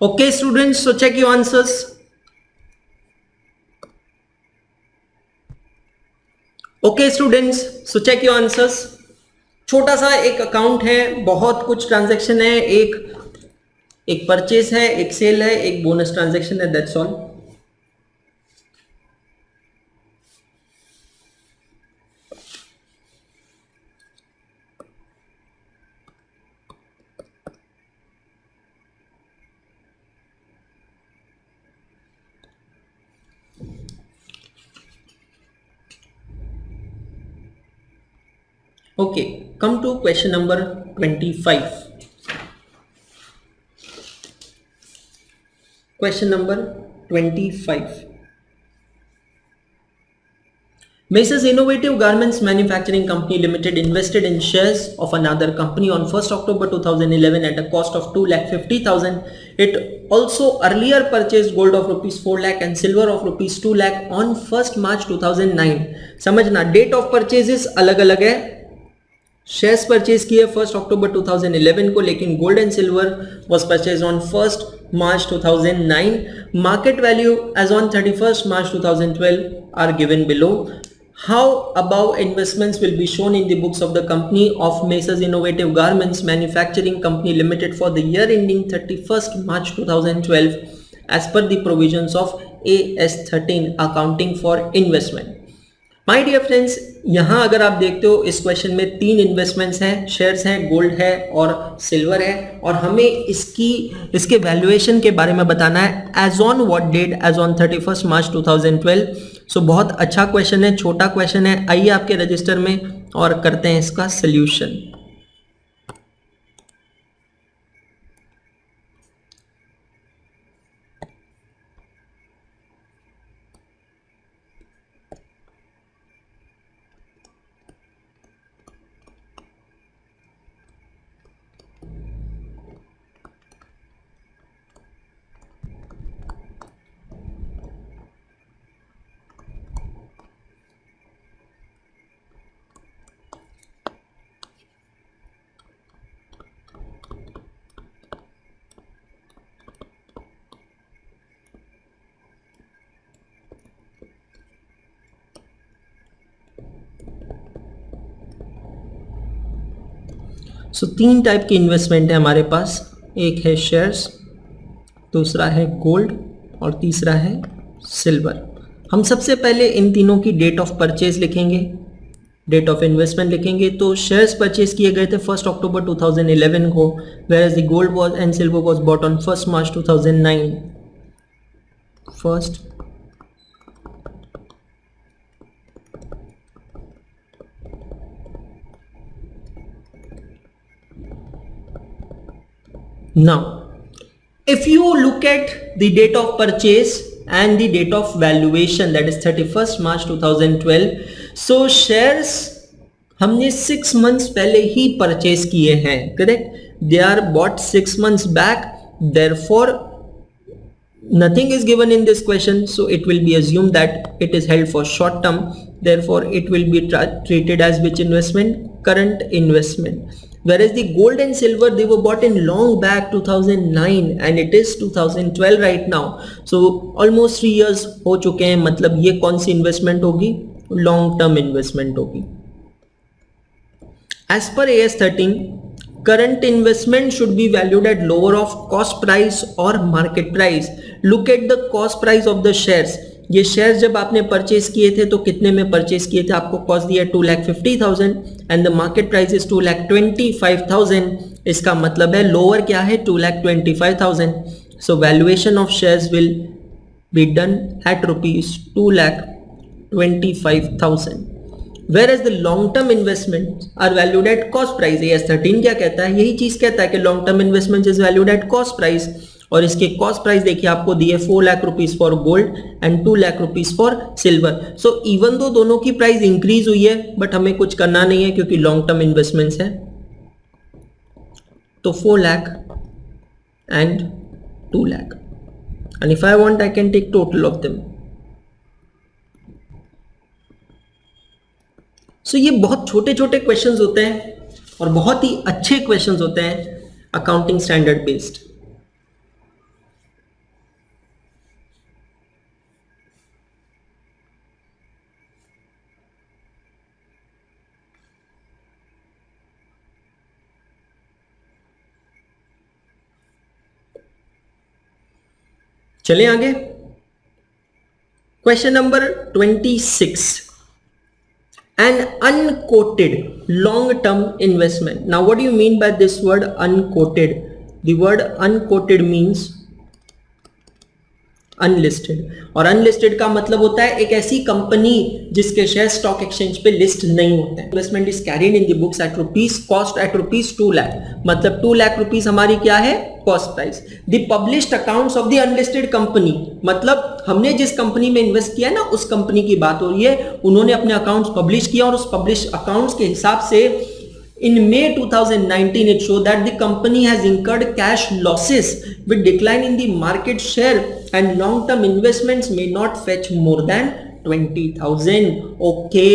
Okay students, so check your answers. Okay students, so check your answers. छोटा सा एक अकाउंट है, बहुत कुछ ट्रांजैक्शन है, एक परचेज है, एक सेल है, एक बोनस ट्रांजैक्शन है, that's all. Okay, come to question number 25. Question number 25. Messrs Innovative Garments Manufacturing Company Limited invested in shares of another company on 1st October 2011 at a cost of 2,50,000. It also earlier purchased gold of rupees 4 lakh and silver of rupees 2 lakh on 1st March 2009. समझना, date of purchases अलग अलग है. Shares purchase किए 1st अक्टूबर 2011 को, लेकिन gold and silver was purchase on 1st March 2009. Market value as on 31st March 2012 are given below. How above investments will be shown in the books of the company of Messrs Innovative Garments Manufacturing Company Limited for the year ending 31st March 2012 as per the provisions of AS 13 accounting for investment. My dear friends, यहां अगर आप देखते हो इस question में 3 investments हैं, shares हैं, gold है और सिल्वर है, और हमें इसके वैल्यूएशन के बारे में बताना है as on what date, as on 31st March 2012. So बहुत अच्छा क्वेश्चन है, छोटा क्वेश्चन है. आइए आपके रजिस्टर में और करते हैं इसका सोल्यूशन. सो 3 टाइप की इन्वेस्टमेंट है हमारे पास. एक है शेयर्स, दूसरा है गोल्ड और तीसरा है सिल्वर. हम सबसे पहले इन तीनों की डेट ऑफ परचेज लिखेंगे, डेट ऑफ इन्वेस्टमेंट लिखेंगे. तो शेयर्स परचेज किए गए थे 1st अक्टूबर 2011 को, whereas the gold was and silver was bought on 1st March 2009. First now if you look at the date of purchase and the date of valuation, that is 31st March 2012, so shares हमने 6 months पहले ही purchase किए हैं, correct. They are bought 6 months back, therefore nothing is given in this question, so it will be assumed that it is held for short term, therefore it will be treated as which investment? Current investment. Whereas the gold and silver, they were bought in long back 2009 and it is 2012 right now, so almost 3 years हो चुके हैं. मतलब ये कौन सी investment होगी? Long term investment होगी. As per AS 13, current investment should be valued at lower of cost price or market price. Look at the cost price of the shares. ये shares जब आपने परचेज किए थे तो कितने में परचेज किए थे? आपको कॉस्ट दिया 2,50,000 and the market price is 2,25,000. इसका मतलब है लोअर क्या है? 2,25,000. So valuation of shares will be done at rupees 2,25,000. Whereas the long term investments are valued at cost price. AS 13 क्या कहता है? यही चीज कहता है कि long term investment is valued at cost price. और इसके कॉस्ट प्राइस देखिए आपको दिए 4 lakh rupees for gold and 2 lakh rupees for silver. So even though दोनों की प्राइस इंक्रीज हुई है, बट हमें कुछ करना नहीं है क्योंकि लॉन्ग टर्म इन्वेस्टमेंट्स है. तो 4 lakh and 2 lakh, and if I want I can take total of them. So ये बहुत छोटे छोटे क्वेश्चंस होते हैं और बहुत ही अच्छे क्वेश्चंस होते हैं अकाउंटिंग स्टैंडर्ड बेस्ड. चलें आगे। Question number 26, an unquoted long term investment. Now what do you mean by this word unquoted? The word unquoted means unlisted, और अनलिस्टेड का मतलब होता है एक ऐसी कंपनी जिसके शेयर स्टॉक एक्सचेंज पे लिस्ट नहीं होते हैं। Investment is carried in the books at rupees cost at rupees 2 lakh, मतलब 2 लाख रुपीज हमारी क्या है cost price. The published accounts of the unlisted company, मतलब हमने जिस कंपनी में इन्वेस्ट किया ना उस कंपनी की बात हो रही है, उन्होंने अपने अकाउंट्स पब्लिश किया और उस पब्लिश अकाउंट्स के हिसाब से in May 2019, it showed that the company has incurred cash losses with decline in the market share and long-term investments may not fetch more than 20,000. Okay,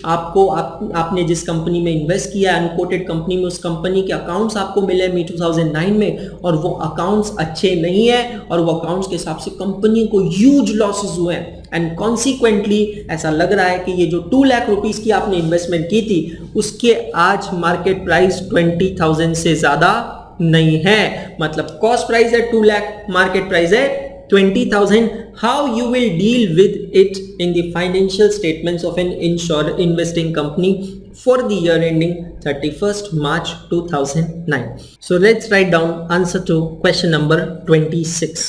आपने जिस कंपनी में invest किया अनकोटेड कंपनी में, उस company के accounts आपको मिले मई 2009 में और वो अकाउंट्स अच्छे नहीं है और वो अकाउंट्स के हिसाब से कंपनी को ह्यूज लॉसेस हुए हैं एंड कॉन्सिक्वेंटली ऐसा लग रहा है कि ये जो 2 लाख रुपीस की आपने इन्वेस्टमेंट की थी उसके आज मार्केट प्राइस 20,000 से ज्यादा नहीं है, मतलब कॉस्ट प्राइस है 2 लाख, मार्केट प्राइस है 20,000. How you will deal with it in the financial statements of an investing company for the year ending 31st March 2009. So let's write down answer to question number 26.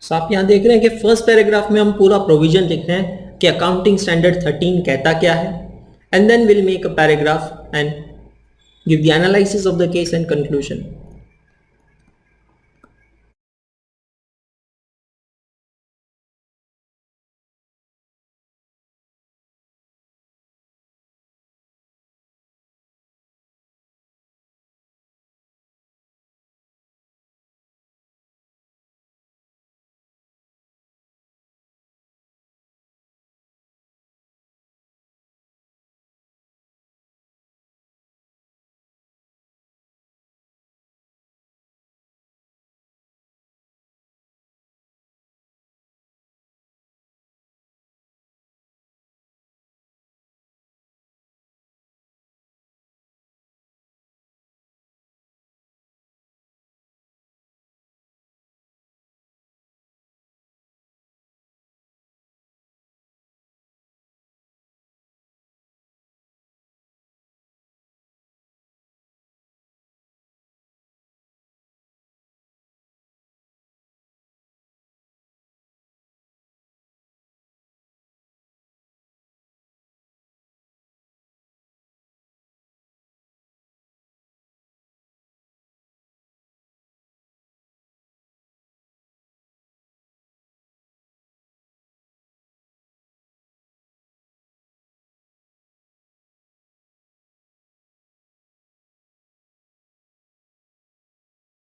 So आप यहाँ देख रहे हैं कि first paragraph में हम पूरा provision लिख रहे हैं कि अकाउंटिंग स्टैंडर्ड 13 कहता क्या है, and then will make a paragraph and give the analysis of the case and conclusion.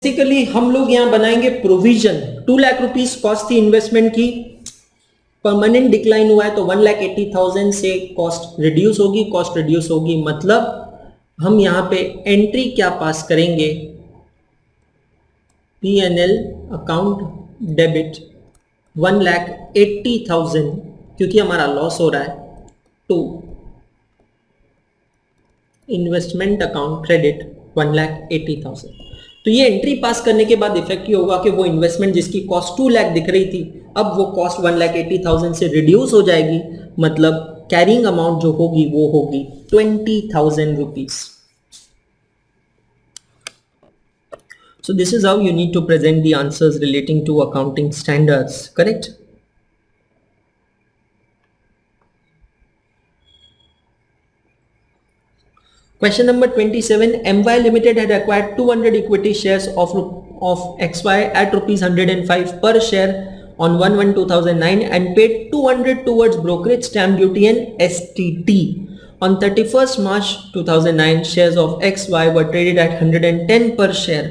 Basically हम लोग यहाँ बनाएंगे प्रोविजन। 2 लाख रुपीस कॉस्ट थी इन्वेस्टमेंट की, परमानेंट डिक्लाइन हुआ है तो 1,80,000 से कॉस्ट रिड्यूस होगी। कॉस्ट रिड्यूस होगी मतलब हम यहाँ पे एंट्री क्या पास करेंगे, P&L अकाउंट डेबिट 1,80,000 क्योंकि हमारा लॉस हो रहा है, टू इन्वेस्टमेंट अकाउंट क्रेडिट 1,80,000। तो ये एंट्री पास करने के बाद इफेक्ट ये होगा कि वो इन्वेस्टमेंट जिसकी कॉस्ट 2 लाख दिख रही थी अब वो कॉस्ट 1,80,000 से रिड्यूस हो जाएगी, मतलब कैरिंग अमाउंट जो होगी वो होगी 20,000 rupees. So this is how you need to present the answers relating to accounting standards, correct? Question number 27. MY Limited had acquired 200 equity shares of XY at rupees 105 per share on 1/1/2009 and paid 200 towards brokerage stamp duty and STT. On 31st March 2009, shares of XY were traded at 110 per share.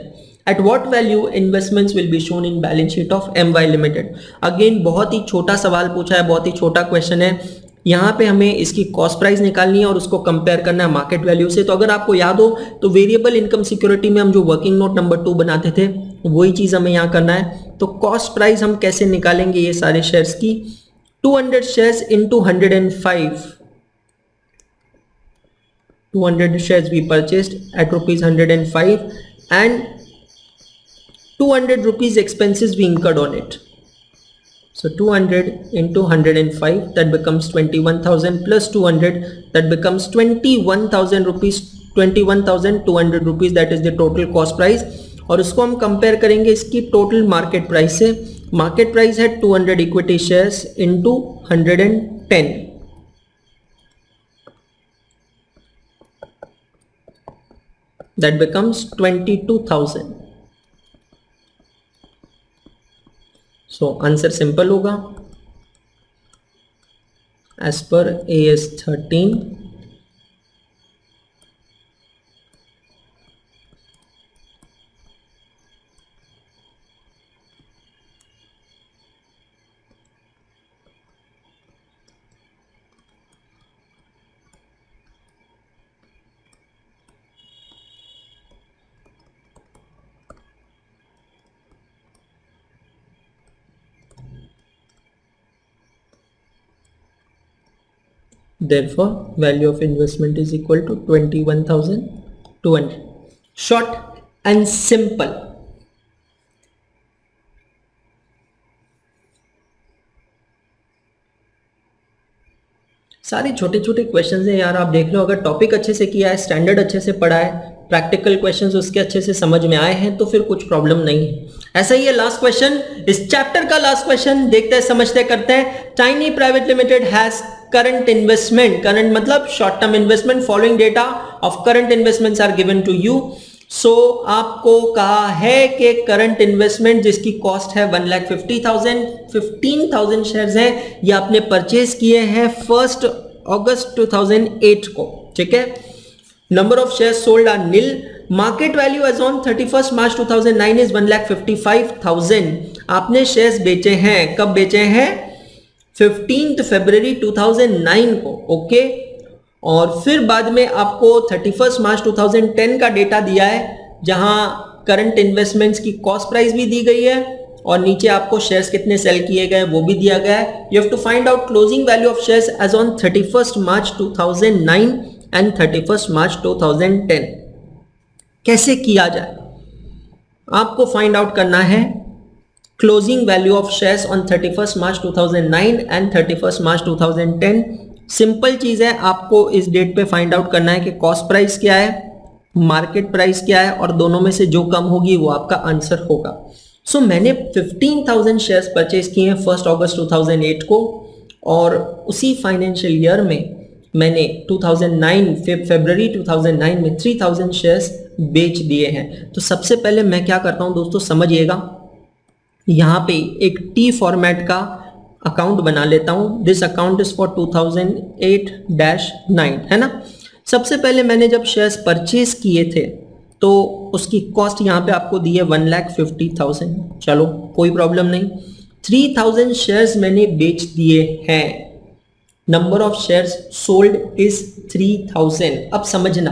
At what value investments will be shown in balance sheet of MY Limited? Again बहुत ही छोटा सवाल पूछा है, बहुत ही छोटा question है। यहाँ पे हमें इसकी कॉस्ट प्राइस निकालनी है और उसको कंपेयर करना है मार्केट वैल्यू से। तो अगर आपको याद हो तो वेरिएबल इनकम सिक्योरिटी में हम जो वर्किंग नोट नंबर 2 बनाते थे वही चीज हमें यहाँ करना है। तो कॉस्ट प्राइस हम कैसे निकालेंगे ये सारे शेयर्स की, 200 shares into 105, 200 shares we purchased at rupees 105 and 200 rupees expenses we incurred on it. So 200 into 105 that becomes 21,000 plus 200 that becomes 21,000 rupees, 21,200 rupees, that is the total cost price। और उसको हम compare करेंगे इसकी total market price से। Market price है 200 equity shares into 110, that becomes 22,000। So answer simple होगा as per AS 13। Therefore, value of investment is equal to 21,200. Short and simple. सारे छोटे छोटे क्वेश्चंस हैं यार, आप देख लो। अगर टॉपिक अच्छे से किया है, स्टैंडर्ड अच्छे से पढ़ा है, प्रैक्टिकल क्वेश्चंस उसके अच्छे से समझ में आए हैं तो फिर कुछ प्रॉब्लम नहीं है। ऐसा ही है लास्ट क्वेश्चन, इस चैप्टर का लास्ट क्वेश्चन। देखते हैं, समझते करते हैं। Tiny private limited has current investment, current मतलब short term investment, following data of current investments are given to you. So आपको कहा है कि करंट इन्वेस्टमेंट जिसकी कॉस्ट है 1,50,000, 15,000 शेयर्स हैं, ये आपने परचेज किए हैं 1 अगस्त 2008 को, ठीक है। Number of shares sold are nil. Market value as on 31 March 2009 इज 1,55,000। आपने शेयर्स बेचे हैं, कब बेचे हैं? 15 फरवरी 2009 को, ओके। और फिर बाद में आपको 31 मार्च 2010 का डेटा दिया है जहां करंट इन्वेस्टमेंट्स की कॉस्ट प्राइस भी दी गई है और नीचे आपको शेयर्स कितने सेल किए गए वो भी दिया गया है। You have to find out closing value of shares as on 31 March 2009 and 31 March 2010। कैसे किया जाए? आपको फाइंड आउट करना है closing value of shares on 31 March 2009 and 31 March 2010। Simple चीज है, आपको इस डेट पे फाइंड आउट करना है कि कॉस्ट प्राइस क्या है, मार्केट प्राइस क्या है, और दोनों में से जो कम होगी वो आपका आंसर होगा। सो मैंने 15,000 शेयर्स परचेज किए हैं 1 अगस्त 2008 को, और उसी फाइनेंशियल ईयर में मैंने 2009 फरवरी 2009 में 3,000 शेयर्स बेच दिए हैं। तो सबसे पहले मैं क्या करता हूं दोस्तों, समझिएगा। यहाँ पे एक T फॉर्मेट का अकाउंट बना लेता हूं। दिस अकाउंट इज फॉर 2008-9, है ना। सबसे पहले मैंने जब शेयर्स परचेज किए थे तो उसकी कॉस्ट यहाँ पे आपको दी है 1,50,000। चलो कोई प्रॉब्लम नहीं। 3,000 शेयर्स मैंने बेच दिए हैं। Number of shares sold is 3,000। अब समझना,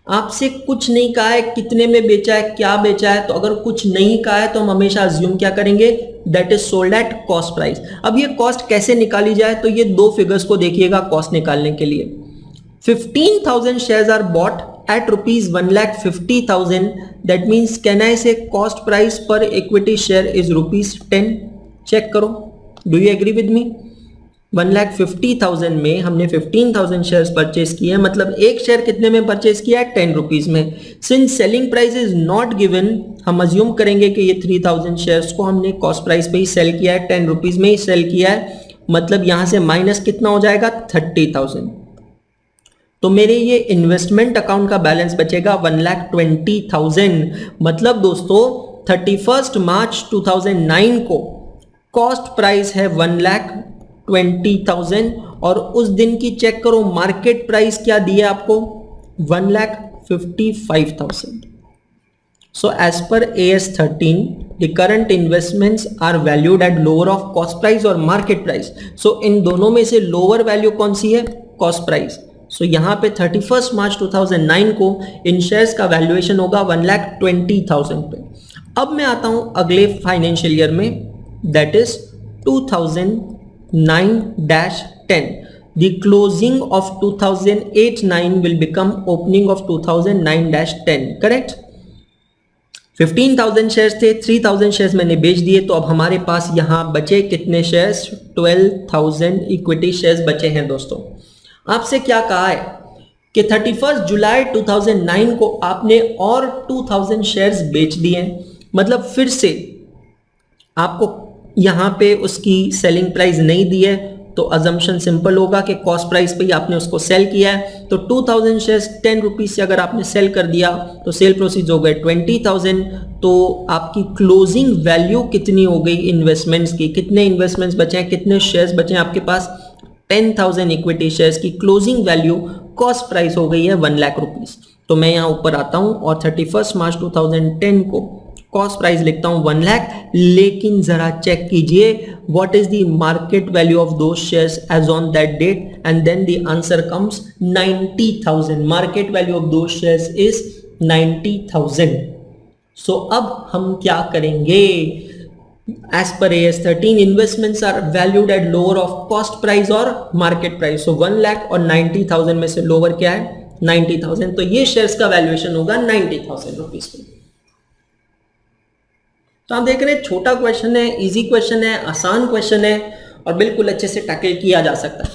आपसे कुछ नहीं कहा है कितने में बेचा है, क्या बेचा है, तो अगर कुछ नहीं कहा है तो हम हमेशा अज्यूम क्या करेंगे, that is sold at cost price. अब ये कॉस्ट कैसे निकाली जाए, तो ये दो फिगर्स को देखिएगा कॉस्ट निकालने के लिए। 15,000 shares are bought at rupees 1,50,000. That means can I say cost price per equity share is rupees 10? Check करो, do you agree with me? 1,50,000 में हमने 15,000 शेयर्स परचेज किए हैं, मतलब एक शेयर कितने में परचेज किया है, 10 रुपीज में। Since selling price is not given, हम अज्यूम करेंगे कि ये 3,000 शेयर्स को हमने कॉस्ट प्राइस पे ही सेल किया है, 10 रुपीज में ही सेल किया है, मतलब यहां से माइनस कितना हो जाएगा, 30,000। तो मेरे ये इन्वेस्टमेंट अकाउंट का बैलेंस बचेगा 1,20,000। मतलब दोस्तों 31 मार्च 2009 को कॉस्ट प्राइस है 1,20,000 और उस दिन की चेक करो मार्केट प्राइस क्या दिया आपको, 1,55,000। So as per AS 13, the current investments are valued at lower of cost price और market price. So इन दोनों में से lower value कौन सी है, cost price. So यहाँ पे 31 मार्च 2009 को इन शेयर्स का वैल्यूएशन होगा 1,20,000 पे। अब मैं आता हूँ अगले फाइनेंशियल ईयर में, that is 2009-10। The closing of 2008-9 will become opening of 2009-10, correct? 15,000 shares थे, 3,000 शेयर्स मैंने बेच दिए, तो अब हमारे पास यहाँ बचे कितने शेयर्स, 12,000 इक्विटी शेयर्स बचे हैं दोस्तों। आपसे क्या कहा है कि 31 जुलाई 2009 को आपने और 2,000 शेयर्स बेच दिए, मतलब फिर से आपको यहाँ पे उसकी सेलिंग प्राइस नहीं दी है, तो अजम्पशन सिंपल होगा कि कॉस्ट प्राइस पे ही आपने उसको सेल किया है। तो 2,000 शेयर्स 10 रुपीज से अगर आपने सेल कर दिया तो सेल प्रोसीज हो गए 20,000। तो आपकी क्लोजिंग वैल्यू कितनी हो गई इन्वेस्टमेंट्स की, कितने इन्वेस्टमेंट्स बचे हैं, कितने शेयर्स बचे हैं आपके पास, 10,000 इक्विटी शेयर्स की क्लोजिंग वैल्यू कॉस्ट प्राइस हो गई है 1 लाख रुपीज। तो मैं यहाँ ऊपर आता हूँ और 31 मार्च 2010 को कॉस्ट प्राइस लिखता हूँ 1 लाख, लेकिन जरा चेक कीजिए what is the market value of those shares as on that date, and then the answer comes 90,000। Market value of those shares is 90,000। So अब हम क्या करेंगे, as per AS 13 investments are valued at lower of cost price और market price. So 1 lakh और 90,000 में से lower क्या है, 90,000। तो ये शेयर्स का वैल्यूएशन होगा 90,000 रुपीज में। तो आप देख रहे हैं छोटा क्वेश्चन है, इजी क्वेश्चन है, आसान क्वेश्चन है और बिल्कुल अच्छे से टैकल किया जा सकता है।